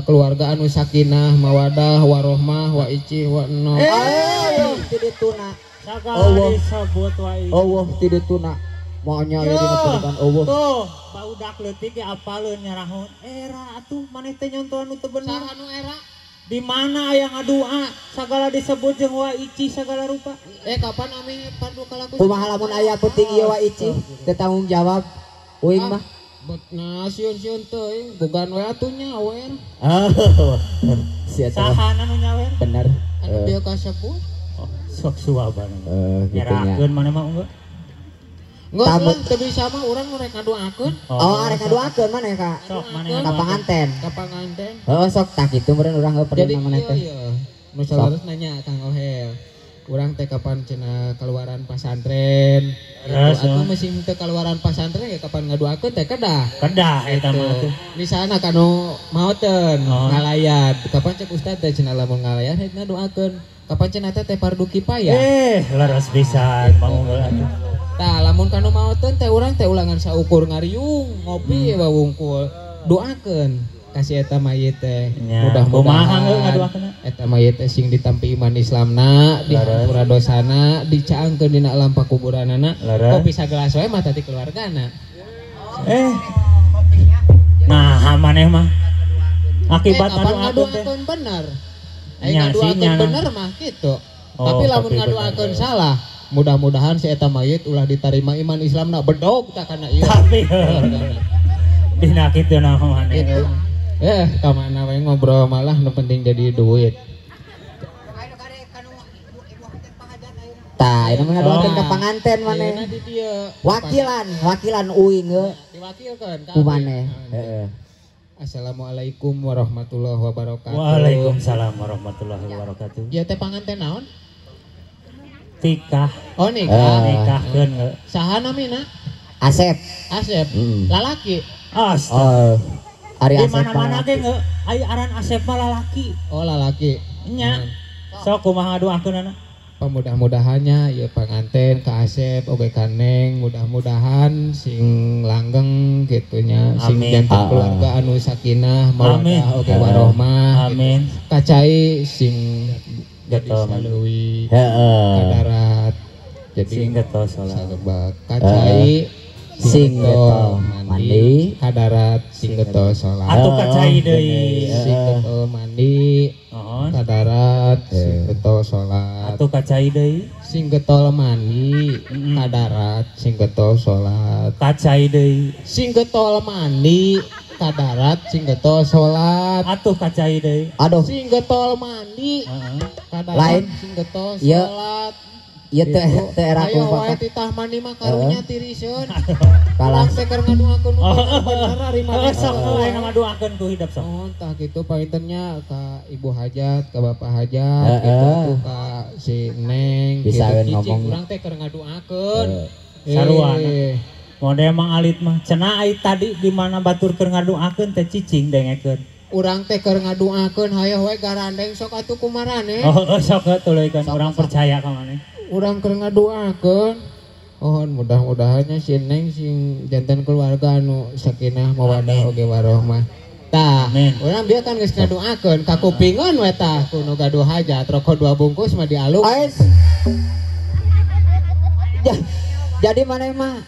keluarga anu sakinah mawadah warahmah wa ici wa no ayo tidituna sagala disebut wa ici Allah tidituna moanya ya dina pernikahan Allah tuh baudak leutik ge apaleun nyarahon era atuh maneh teh nyontohan nu teu bener anu era di mana aya ngadua sagala disebut jeung wa ici sagala rupa kapan ame padu kalaku kumaha lamun aya penting ieu wa ici teu tanggung jawab uing mah nah sieun-sieun teuing bogan we atuh nyawer sia teh sahana nu nyawer bener anu dia kasebut sok suaban gitu nya nyerahkeun maneh mah enggak enggak lah teu bisa mah urang nu rek ngaduakeun arek ngaduakeun maneh ka sok maneh ka panganten ka panganten sok tak kitu meureun urang jadi pernah maneh teh nu salares nanya Kang Ohel urang teh kapan cenah keluaran pesantren aku mesti teu keluaran pesantren ya kapan ngaduakeun teh kedah eta mah tuh di sana kanu maoteun ngalayat kapan cek ustad teh cenah lamun ngalayat henteu ngaduakeun kapan cenah teh fardu kifayah leres pisan pangunggul atuh tah lamun kanu maoteun teh urang teh ulangan saukur ngariung ngopi wawungkul doakeun kasih eta mayit teh mudah-mudahan ngaduakeun eta mayit teh sing ditampi iman Islamna dihampura dosana dicaangkeun dina alam pakuburanana kopi sagelas wae mah tadi keluargana nah maneh mah akibat ngaduakeun bener ngaduakeun bener mah kitu tapi lamun ngaduakeun salah mudah-mudahan si eta mayit ulah diterima iman Islamna bedog tak kana ieu tapi dina kitu nah maneh kamana wae ngobrol malah nu penting jadi duit tah ini mah ngaduakeun ka panganten maneh di dieu wakilan uing diwakilkeun ku maneh heeh Assalamualaikum warahmatullahi wabarakatuh. Waalaikumsalam warahmatullahi wabarakatuh. Ya teh panganten naon? Tikah. Oh nikah. Nikahkeun ge. Saha namina? Asep Lalaki. Astaga. Ari Di Asep mana-mana ge nge aya aran Asep mah lalaki. Oh lalaki. Nya. Sok kumaha ngaduakeunana? Mudah-mudahannya ya panganten ka Asep oge kaneng mudah-mudahan sing langgeng gitunya sing janten keluarga anu sakinah mawadah oge warahmah amin kacai sing jadi saleuwi kadarat jadi sing getos salat kacai sing getol mandi kadarat sing getol salat atuh kacai deui sing getol mandi kadarat sing getol salat atuh kacai deui sing getol mandi kadarat sing getol salat kacai deui sing getol mandi kadarat sing getol salat atuh kacai deui aduh sing getol mandi kadarat lain sing getol Iya. salat ieu teh era ayo kumpul wae titah mandi mah karunya tiriseun kalah teh keur ngaduakeun bener ari mah sok lain ngaduakeun ku hidup sok oh tah kitu paintennya ka ibu hajat ka bapak hajat gitu tuh ka si neng bisa gitu ngomong urang teh keur ngaduakeun saruana model Mang Alit mah cenah ai tadi di mana batur keur ngaduakeun teh cicing dengekeun urang teh keur ngaduakeun hayo we garandeng sok atuh kumarane sok tuluykeun urang percaya ka maneh urang keur ngaduakeun mohon mudah-mudahannya si neng sing janten keluarga anu sakinah mawadah oge warahmah tah urang bieu kan geus ngaduakeun kakupingeun we tah kuno gaduh hajat rokok 2 bungkus mah dialuk jadi maneh mah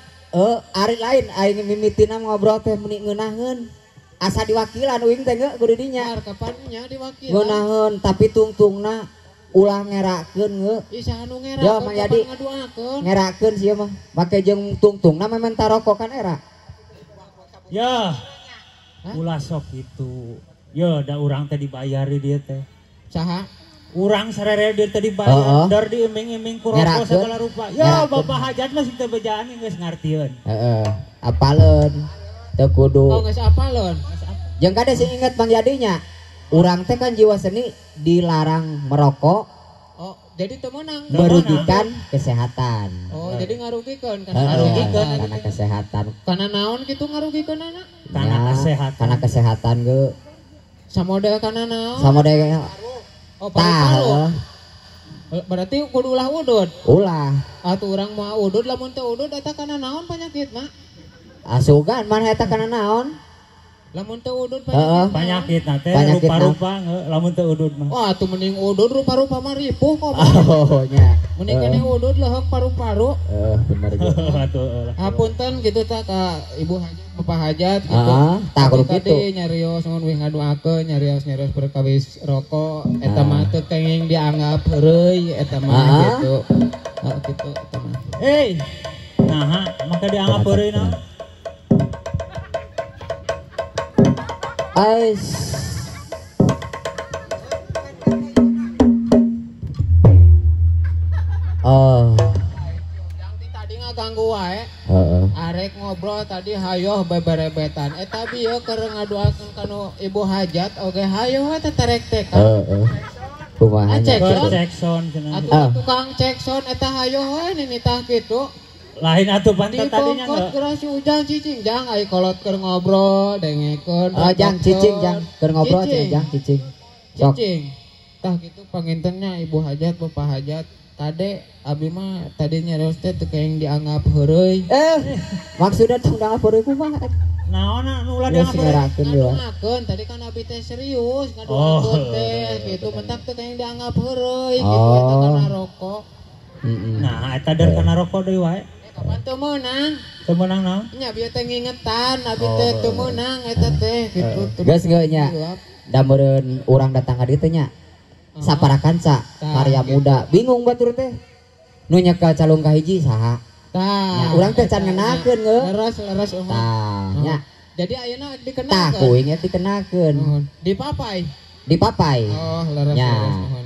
ari lain aing mimitina ngobrol teh meni ngeunaheun asa diwakilan uing teh ge kudu dinya kapan nya diwakil ngeunaheun tapi tungtungna ulah ngerakeun ge isa anu Ya, ngerakeun Mang Yadi. ngaduakeun ngerakeun sia mah make jeung tungtungna memen tarokokan era ya ulah sok itu ya da urang teh dibayari dia teh saha urang sarere dia teh dibayar dar diiming-iming ku rokok segala rupa ya bapak hajat mah sing teh bejaan geus ngartieun apaleun teu kudu geus apaleun jeung kade sing inget Mang Yadinya Urang teh kan jiwa seni dilarang merokok Oh, jadi teu meunang. merugikan kesehatan. Oh, jadi ngarugikeun kan. Karena kesehatan. Karena naon gitu ngarugikeun anak? Karena Ya, kesehatan. Karena kesehatan ge Samodel kana naon? sama deh Oh, tah paru-paru. Berarti kudu ulah udud. ulah Atuh urang mau udud lamun teu udud eta kana naon panyakitna? asugan mana eta kana naon? Lamun teu udud Heeh. Penyakit nanti Penyakit rupa-rupa lamun teu udud mah. Oh, atuh mending udud rupa-rupa mah ripuh kok. Oh nya. Mending kene udud leuheuk paru-paru. Bener ge. Atuh. Hapunten gitu tak ka ibu hajat bapak hajat gitu. Tah kudu Tadi kitu. nyarios mun wih ngaduakeun nyarios perkawis rokok eta mah teu kenging dianggap heureuy eta mah gitu. Gitu eta mah. Nah, maka dianggap heureuy naon? Ais. Oh. Yang tadi ngaganggu wae. Heeh. Arek ngobrol tadi hayoh beberebetan. Eta bieu keur ngaduakeun kanu ibu hajat oge hayoh we teterek teh kan. Heeh. Kumaha Acek. nya? Cek sound cenah. Atuh tukang cek sound eta hayoh we ninitah kitu. Lain atuh pantat Di tadinya bongkot enggak. geus ujang cicing jang ai kolot keur ngobrol dengekeun. Oh, jang cicing jang keur ngobrol Cicing. jang cicing. Sok. Cicing. Tah gitu pangintennya ibu hajat bapak hajat. Tade abi mah tadi nyarios teh teu kayak dianggap heureuy. Maksudnya tong da ngapeureun kumaha? Naonna nu ulah Ya dianggap heureuy? singarakeun deui. Ngaduakeun tadi kan abi teh serius Oh. ngaduakeun teh gitu mentak teh kayak dianggap heureuy gitu Oh. eta kana rokok. Heeh. Nah, eta dari kana rokok deui wae. Kapan teu meunang? Teu meunang naon? Nya bieu teh ngingetan abi teh teu meunang eta teh gitu. Geus geus nya. Da meureun urang datang ka dieu teh nya. Saparakanca karya muda. Bingung batur teh. Nu nyekel calung ka hiji saha? Tah. Ya, urang teh can ngenakeun ge. Leres Tah, nya. Jadi ayeuna Tah dikenakeun. kuing nya dikenakeun. Di papai. Dipapai. Oh, leres Ya.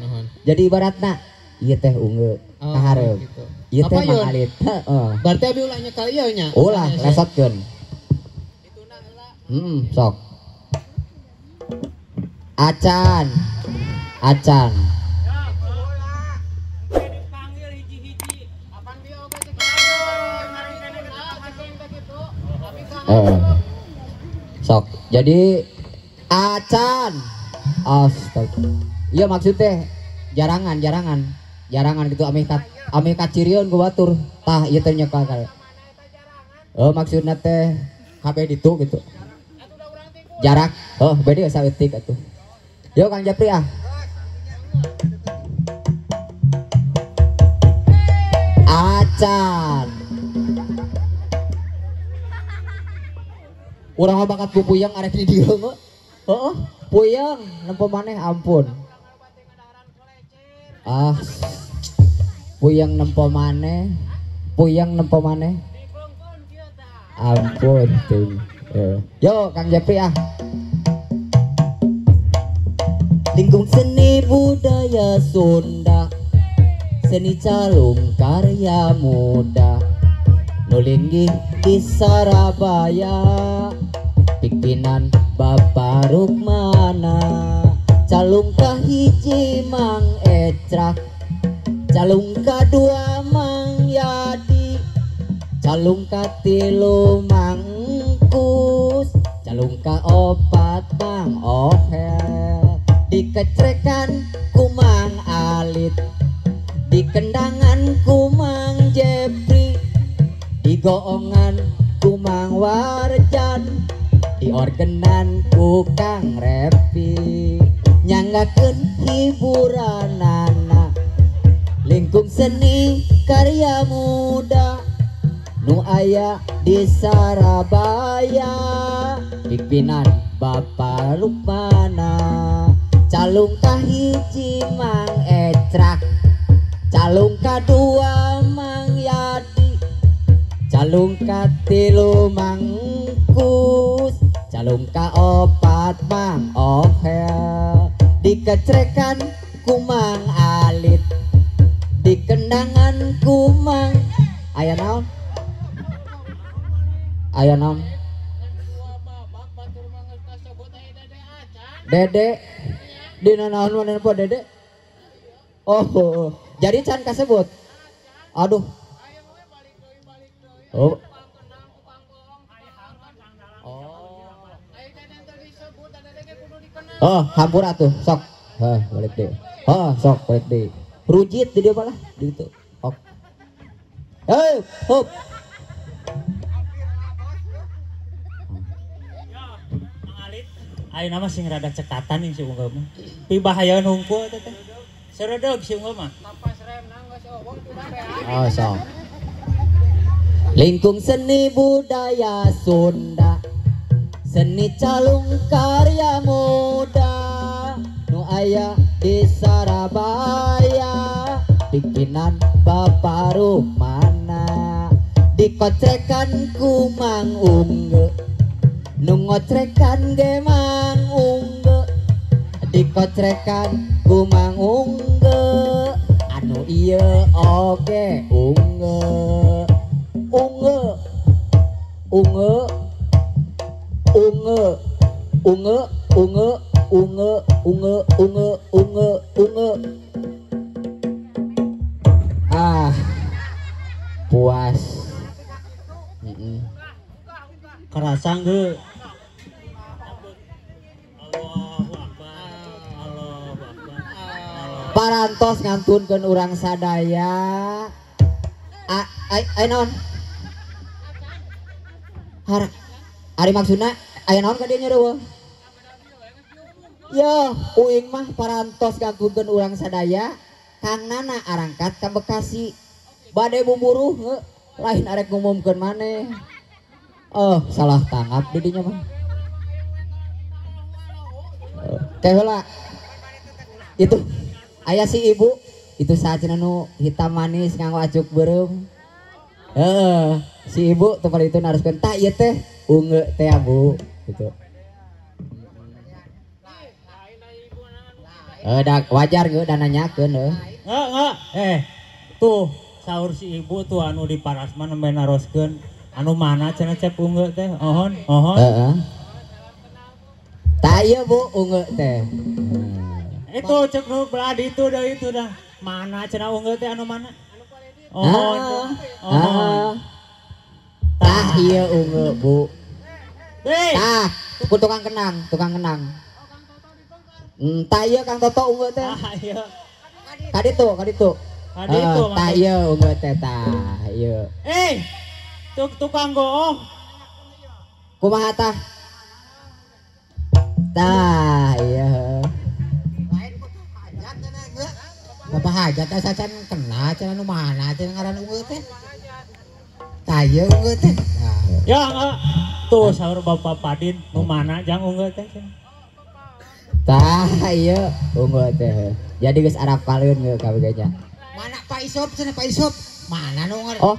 nuhun. Jadi ibaratna ieu teh unggul Oh, kahareup. gitu. Ieu teh Apa, Yun? mangalit. Heeh. Berarti abi ulah nyekel ieu nya. Ulah lesotkeun. Dituna heula. Sok. Acan. Acan. Dipanggil hiji-hiji. Apang dia oge cek Sok. Jadi acan. Astaga. Iya maksud teh jarangan gitu ame kacirion ku batur. Tah ieu teh nyekel kali. Maksudna teh kabeh ditu gitu. Jarak. Beda saeutik atuh. Yo Kang Japri ah. Acan. Urang mah bakat pupuyang arek di dieu mah. Heeh, puyang nempo maneh ampun. Puyang nempo maneh. Ampun ting. Yo Kang Japri ah. Lingkung seni budaya Sunda, seni calung karya muda, nulinggih di Sarabaya, pimpinan Bapak Rukmana, calung kahiji Mang Ecrak, calung kadua Mang Yadi, calung katilu Mang Kus, calung kaopat Mang Ohel. Dikecrekan kumang alit, dikendangan kumang Jepri, digoongan kumang Warjan, diorgenan ku Kang Repi, nyanggakeun hiburanana, lingkung seni karya muda, nu aya di Sarabaya, pimpinan Bapak Rukmana. Calung kahiji Mang Ecrak, calung kadua Mang Yadi, calung katilu Mang Kus, calung kaopat Mang Ohel. Dikecrekan kumang alit, dikendangan kumang aya naon? Aya naon? Dede Dina naon mana po dede? Oh, jadi can kasebut. Aduh. Oh. Oh, hampura tuh, sok. Balik deh. Sok balik deh. Rujit di dia malah di itu. Ok. Hop. Ayo nama sing rada cekatan nih si unggul mah. Pi bahaya nungkul teh. Seredeg si unggul mah. Oh, sok. Lingkung seni budaya Sunda, seni calung karya muda, nu aya di Surabaya, bikinan Bapak Rumana, dikocrekan ku Mang Ungge, nu ngocrekan ge Mang Ungge, dikocrekan ku Mang Ungge, anu ieu oge Ungge. Puas. Kerasa ge. Parantos ngantunkeun urang sadaya. Ai naon? Ari maksudna aya naon ka dieu nyeureum? Ya, uing mah parantos ngantunkeun urang sadaya, Kang Nana arangkat ka Bekasi. Bade bumburuh lain arek ngumumkeun maneh. Salah tanggap di dinya mah. Teh heula. Itu aya si ibu itu sajeuna nu hitam manis nganggo acuk beureum. Si ibu tuh itu naruskeun tah ieu teh unge teh Bu gitu. Dak wajar ge da nanyakeun Enggak. Tuh saur si ibu tuh anu di Parasman nembe naroskeun anu mana cenah cep unge teh. Ohon. Heeh. Tah ieu Bu unge teh. Itu cek nu belah ditu dah. Mana cenah unge teh anu mana? Ohon. Tah ieu unge Bu. Tah, ku tukang kenang. Tah ieu Kang Toto unge teh. Ieu. Kaditu. Tah ieu unge teh tah ieu. Tukang goong. Kumaha tah? Tah ieu. Bapak hajat asa can kena cenah nu mana cenah ngaran ungeut teh. Tah ieu ungeut teh. Ya enggak. Tuh saur Bapak Padin nu mana jang ungeut teh. Tah ieu ungeut teh. Jadi geus arapaleun ge kabegenya. Mana Pak Isop cenah Pak Isop? Mana nu ngaran? Oh,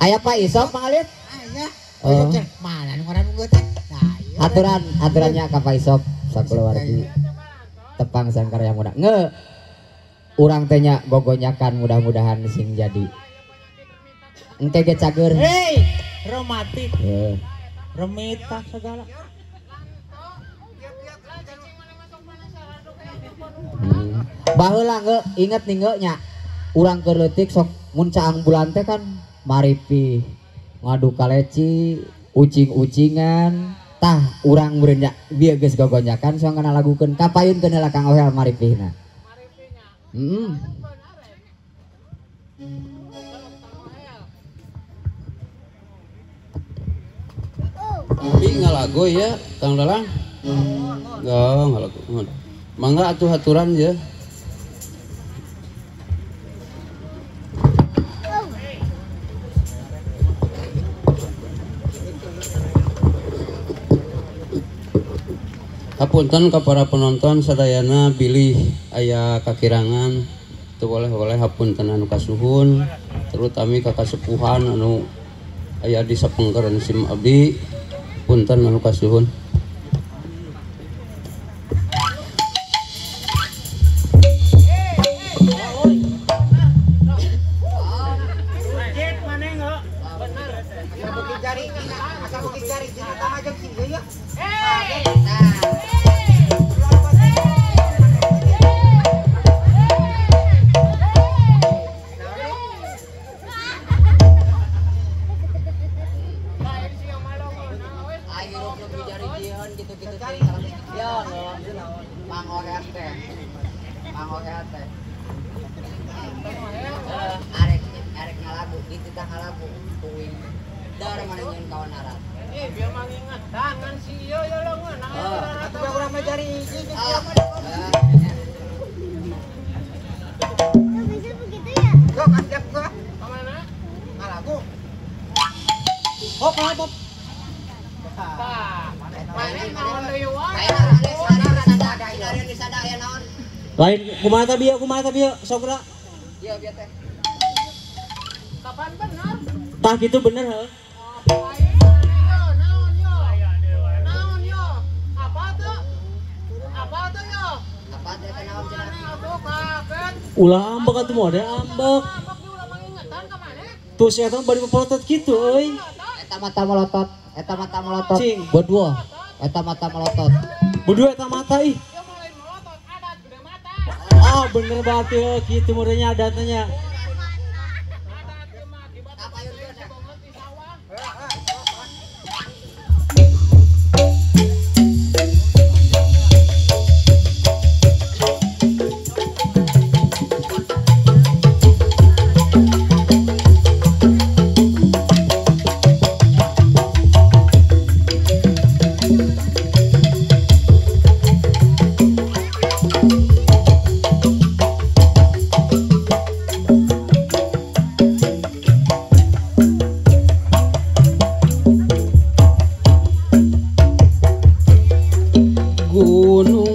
aya Pak Isop mangalit? Aya. Pak Isop cenah mana nu ngaran ungeut teh? Nah, ieu. Aturannya ka Pak Isop sakeluargi. Tepang sangkarya muda. Urang teh nya gogonyakan mudah-mudahan sing jadi. Engke ge cager. Romantik. Remita segala. Baheula inget nih nya. Urang keur leutik sok mun caang bulan teh kan maripi ngadu kaleci, ucing-ucingan. Tah urang meureun nya bieu geus gogonyakan soalna lagukeun kapayunkeun heula Kang Ohel maripihna. Ngalago ya Kang Dalang. Ngalago. Mangga atuh haturan ya. Hapunten ka para penonton sadayana bilih aya kakirangan teu boleh hapunten anu kasuhun terutami ka kasepuhan anu aya di sapengkeran sim abdi punten anu kasuhun. ngohe teh. Arek ngalabu, dititah ngalabu, kuing. Dar mana nyeun kawan arat. Biar mengingat tangan si yo yo lo mana. Atuh urang mah jari hiji Tuh, bisa begitu ya? Sok angkat gua. Kemana? Ngalagu. Hop hop. Tah, mana naon deui wae. Ari disada aya naon? Lain kumaha teh bieu sok geura. Ieu bieu teh. Kapan bener? Tah kitu bener heuh. Naon yo? Apa tuh yo? Apa teh naon cenah? Atuh kaget. Ulah ambek atuh mode ambek. Ambek di ulah mengingetan ka mana? Tuh si eta bari pepotot kitu euy. Eta mata melotot. Cing. Berdua. Eta mata melotot. Berdua eta mata ih. Dia mulai melotot adat gede mata. Ah bener banget ya kitu modenya adatnya. Adat ge mah akibat apa yun banget di sawah. gunung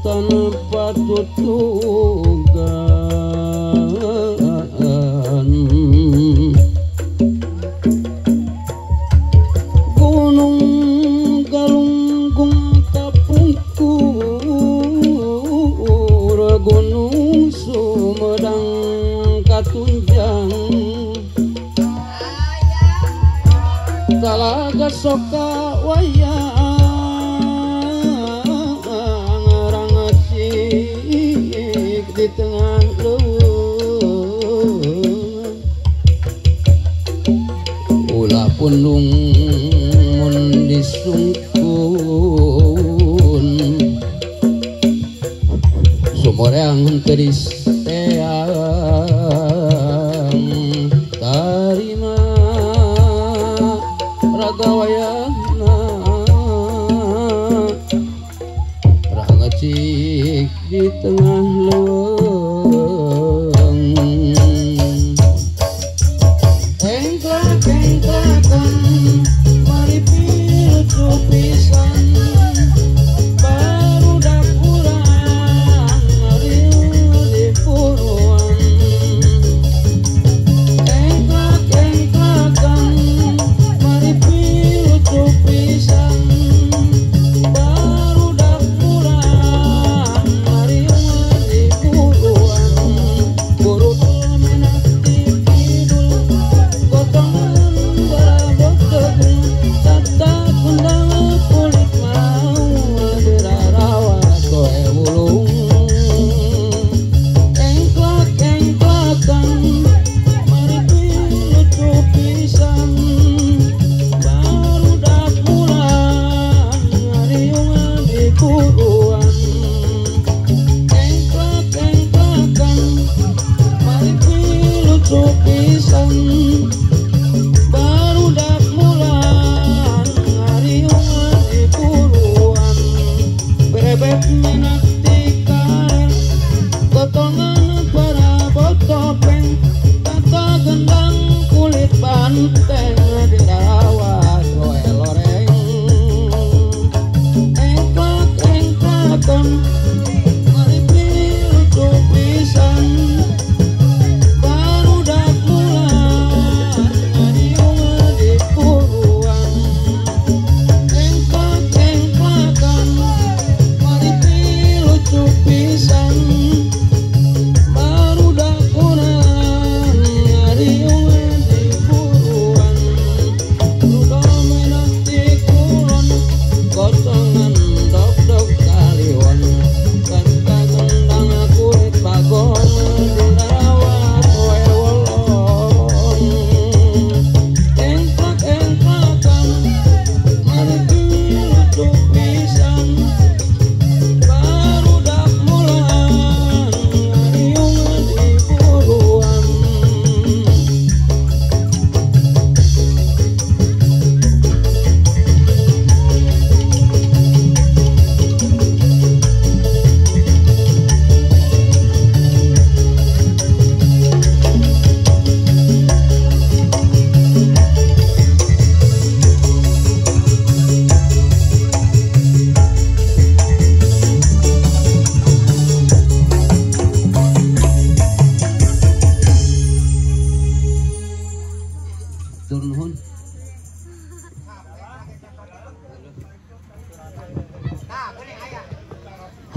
tanpa tutugan, gunung galunggung kapungkur, gunung Sumedang katunjang, talaga soka wayang ngarang cik di tengah leuweung, ulah pundung mun disungkun, sumoreang teuris teang tarima ragawayana rangecik di tengah leuweung, engklak-engklakan mari pilucu pisan barudak urang ngarieu di puruan, engklak-engklakan mari pilucu pisan barudak urang ngarieu di puruan.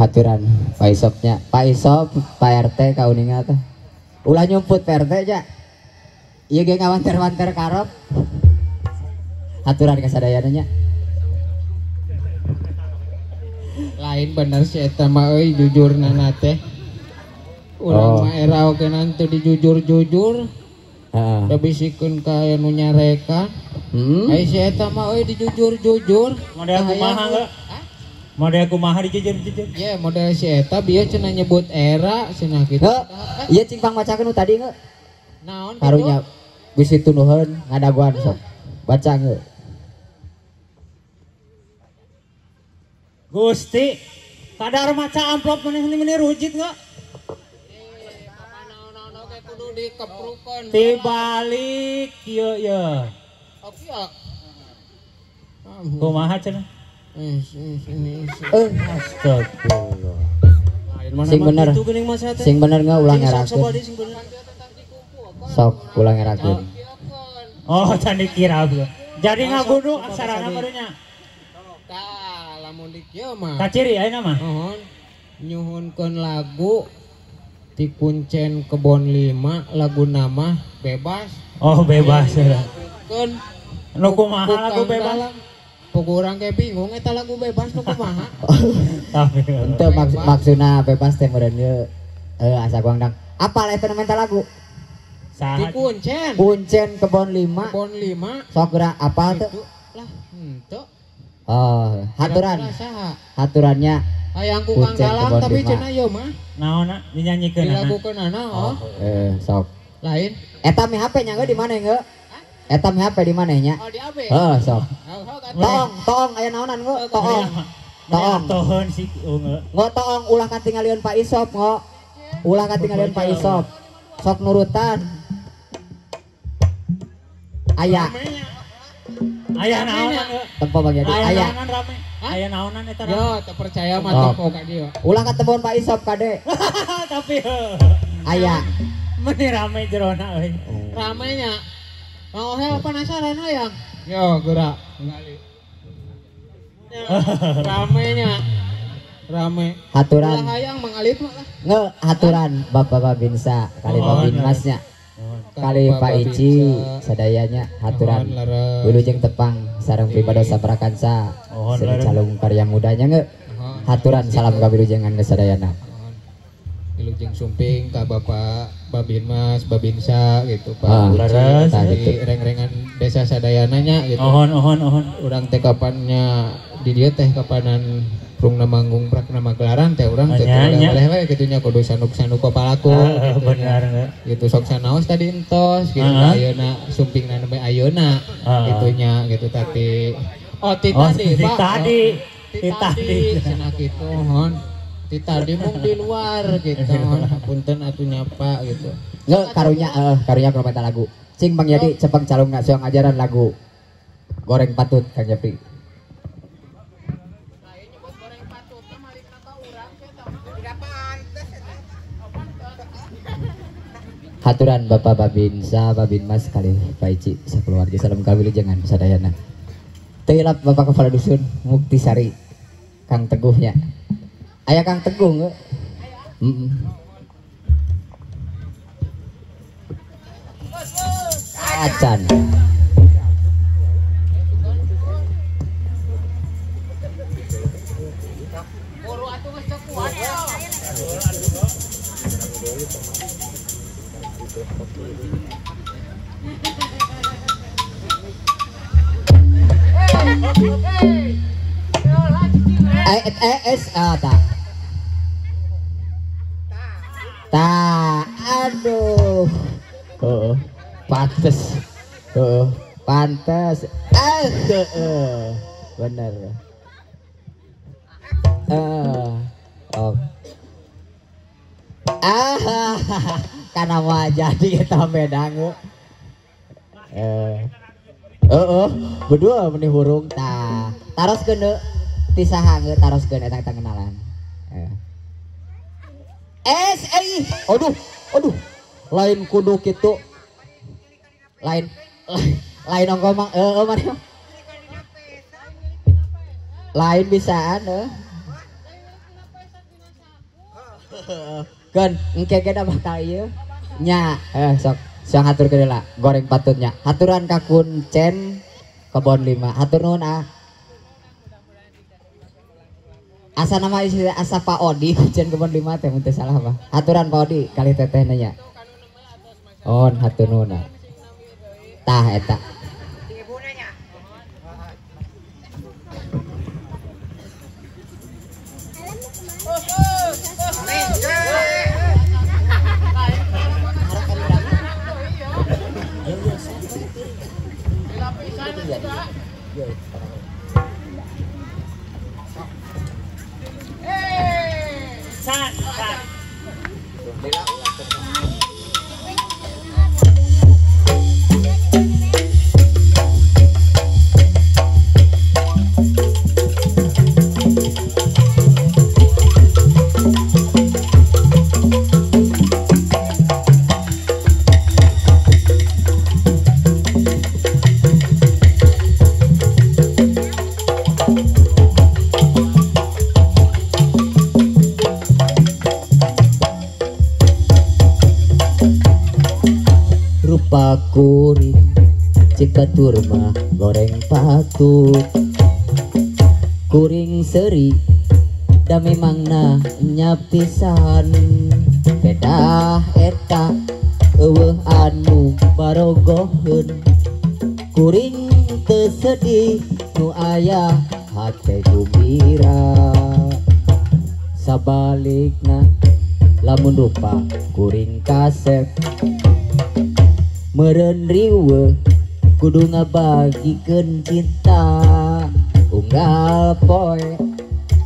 haturan Pak Isopnya. Pak Isop, Pak RT kauninga teh. Ulah nyumput Pak RT nya. Ieu ge ngawanter-wanter karop. Haturan kasadayana nya. Lain bener si eta mah euy jujurna teh. Urang mah era oge nanti dijujur-jujur. Heeh. Da bisikeun ka anu nyareka. Ai si eta mah euy dijujur-jujur. Model kumaha enggak? Model kumaha dijujur-jujur? Ya model si eta bieu cenah nyebut era cenah kitu. Heuh. Ieu cing pang macakeun nu tadi nge. Naon Karunya bisi tunuheun ngadaguan sok. Baca nge. Gusti, kadar maca amplop meneh rujit enggak? naon-naon oge kudu dikeprukeun. Tibalik kieu ya. Oke ya. Kumaha cenah? Astagfirullah. Sing bener. Sing bener nge ulang ngerakeun. Sok ulang ngerakeun. Oh, can dikira gua. Jadi ngagudu aksarana barunya. Tah, lamun di kieu mah. Kaciri ayeuna mah. Mohon nyuhunkeun lagu ti Kuncen Kebon 5 lagu nama bebas. Oh, bebas. Keun Nu kumaha lagu bebas? Pokok orang kayak bingung eta lagu bebas nu kumaha. Tapi Henteu maksudna bebas teh meureun ieu. Asa guangdang. Apal eta mental lagu? Di saha? Kuncen Kuncen Kebon 5. Kebon 5 Sok geura apal teu? itu lah henteu. Oh, haturan. Kira-kira saha? Haturannya Hayang ku Kuncen Kang Galang Kebon tapi 5. cenah ieu mah Naonna dinyanyikeun anak. dilagukeunana oh. sok. Lain. Eta mi HP nya di mana nge? Eta mi HP di mana nya? Oh di AB. Sok. Toong aya naonan nge? Toong. Toong. Tohon sih unge. Ngo toong ulah katingalieun Pak Isop ngo. Ulah katingalieun Pak Isop. Sok nurutan. Aya. Aya naonan ge? Tempo Bang Yadi. Aya Aya. naonan rame. Aya naonan eta Yo, rame. tak percaya mah Oh. toko ka dieu. Ulah katembon Pak Isop kade. Tapi Aya. meni rame jerona euy. Ramenya. Mau hel penasaran hayang. Yo, gerak. Ngali. Ramenya. Rame. Haturan. Ulah hayang mengalit mah lah. Nge haturan Bapak Babinsa kali Babin Masnya. Kali Pak Ici sadayanya haturan Mohon leres. wilujeng tepang sareng pribadosa prakansa Mohon seni leres. calung karya mudanya nge Mohon. haturan salam kawilujengan ke sadayana. Mohon. Wilujeng sumping ka Bapak Babin Mas, Babinsa gitu Pak. Ah, Uci, leres. tadi Gitu. reng-rengan desa sadayananya gitu. Ohon. Urang teh kapannya di dieu teh kapanan prungna manggung prakna magelaran teh urang teh Nya, nya. boleh we kitu nya kudu sanuk-sanuk kepalaku gitu Benar nya. ge. Gitu sok sanaos tadi entos gitu ayeuna sumpingna nembe ayeuna gitu nya gitu tadi. Oh ti Oh, tadi di Pak. tadi. Ti Di tadi tadi. cenah kitu hon. Ti tadi mung di luar gitu hon. Punten atuh nyapa gitu. Nge karunya komentar lagu. Cing Bang Yadi cepeng calung soang ajaran lagu. Goreng patut Kang Jepri. Haturan Bapak Babinsa, Babin Mas kali Pak Ici sakeluarga salam kawilujengan sadayana. Teilap Bapak Kepala Dusun Muktisari Kang Teguhnya. Aya Kang Teguh nge? Acan. Aduh. Pantes. Pantes. Bener. Oh. Karena mah jadi kita bedang. Berdua meni hurung taroskeun deui ti saha geus taroskeun eta kenalan. Aduh. Lain kudu kitu. Lain ongko mang mari. Lain bisaan Kan engke ge da bakal ieu nya sok hatur keula goreng patutnya haturan ka Kuncen Kebon 5 hatur nuhun asa nama istri asa Pak Odi Kuncen Kebon 5 teh mun teu salah mah haturan Pak Odi kali teteh nanya hatur nuhun tah eta kuring cik batur mah goreng patut kuring seri da memangna nyapisan beda eta eueuh anu barogoheun kuring teu sedih nu aya hate gembira sabalikna lamun rupa kuring kasep meureun riweuh kudu ngabagikeun cinta unggal poe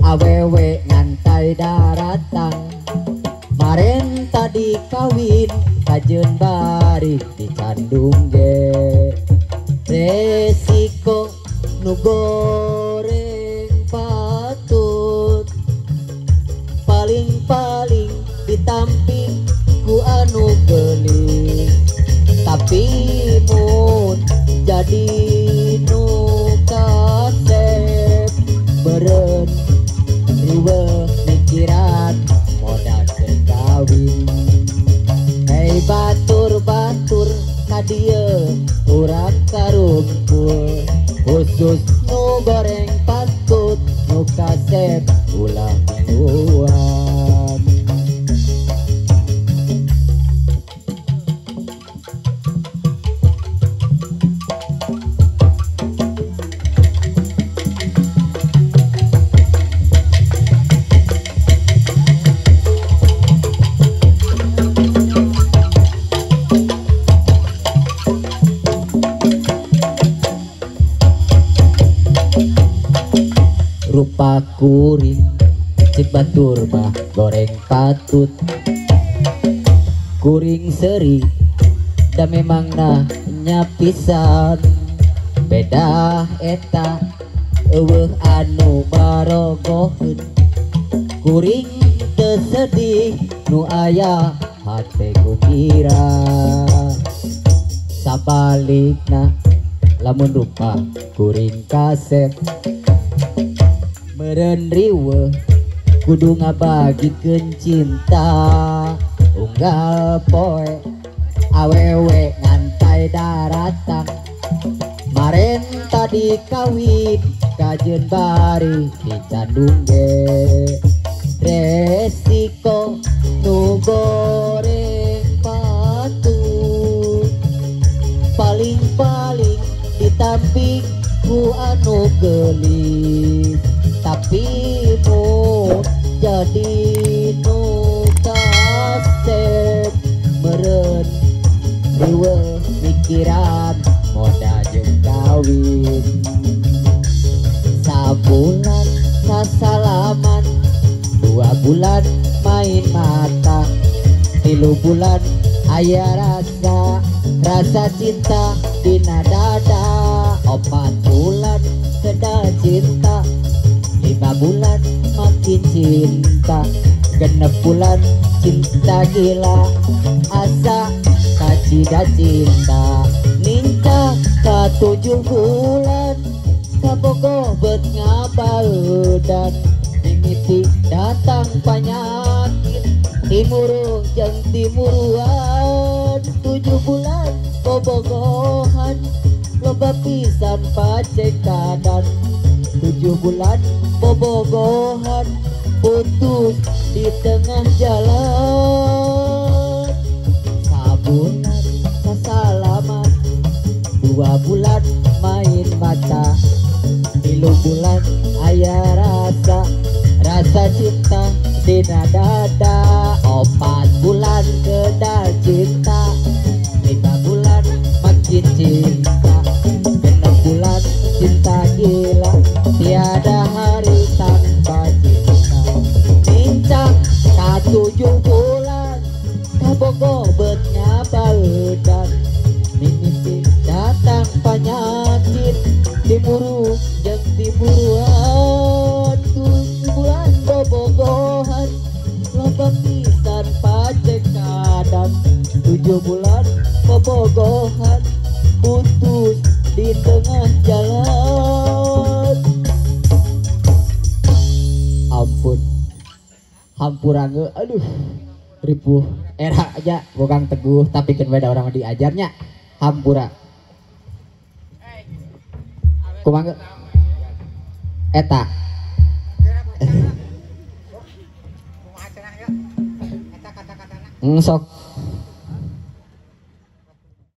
awewe ngantai daratang maren tadi kawin kajeun bari dicandung ge resiko nu goreng patut paling-paling ditampi ku anu geuning tapi mun jadi nu kasep beureun riweuh mikiran modal kawin hei batur-batur ka dieu urang karungkul khusus nu goreng patut nu kasep ulah mingguan rupa kuring cik batur mah goreng patut kuring seri da memangna nyapisan beda eta eueuh anu barogoheun kuring teu sedih nu aya hate gembira sabalikna lamun rupa kuring kasep meureun riweuh kudu ngabagikeun cinta unggal poe awewe ngantai daratang maren tadi kawin kajeun bari dicandung ge resiko nu goreng patut paling-paling ditampi ku anu geulis tapi mun jadi nu kasep meureun riweuh mikiran moda jeung kawin sabulan sasalaman 2 bulan main mata 3 bulan aya rasa cinta dina dada 4 bulan seda cinta 5 bulan makin cinta 6 bulan cinta gila asa kacida cinta ninca ka 7 bulan kabogoh bet ngabaeudan mimiti datang penyakit Timuru jeung timuruan 7 bulan bobogohan loba pisan pacekadan 7 bulan bobogohan putus di tengah jalan sabulan sasalaman 2 bulan main mata 3 bulan aya rasa cinta dina dada 4 bulan kedal cinta 5 bulan makin cinta 6 bulan cinta gila tiada hari tanpa cinta mincang ka 7 bulan kabogo betnya baeudan mimpi datang penyakit timuru jeung timuruan 7 bulan bobogohan loba pisan pacekadan 7 bulan bobogohan putus di tengah jalan ampun hampurangge aduh ripuh era aja bukan teguh tapi kan beda orang diajarnya hampura kumangge eta sok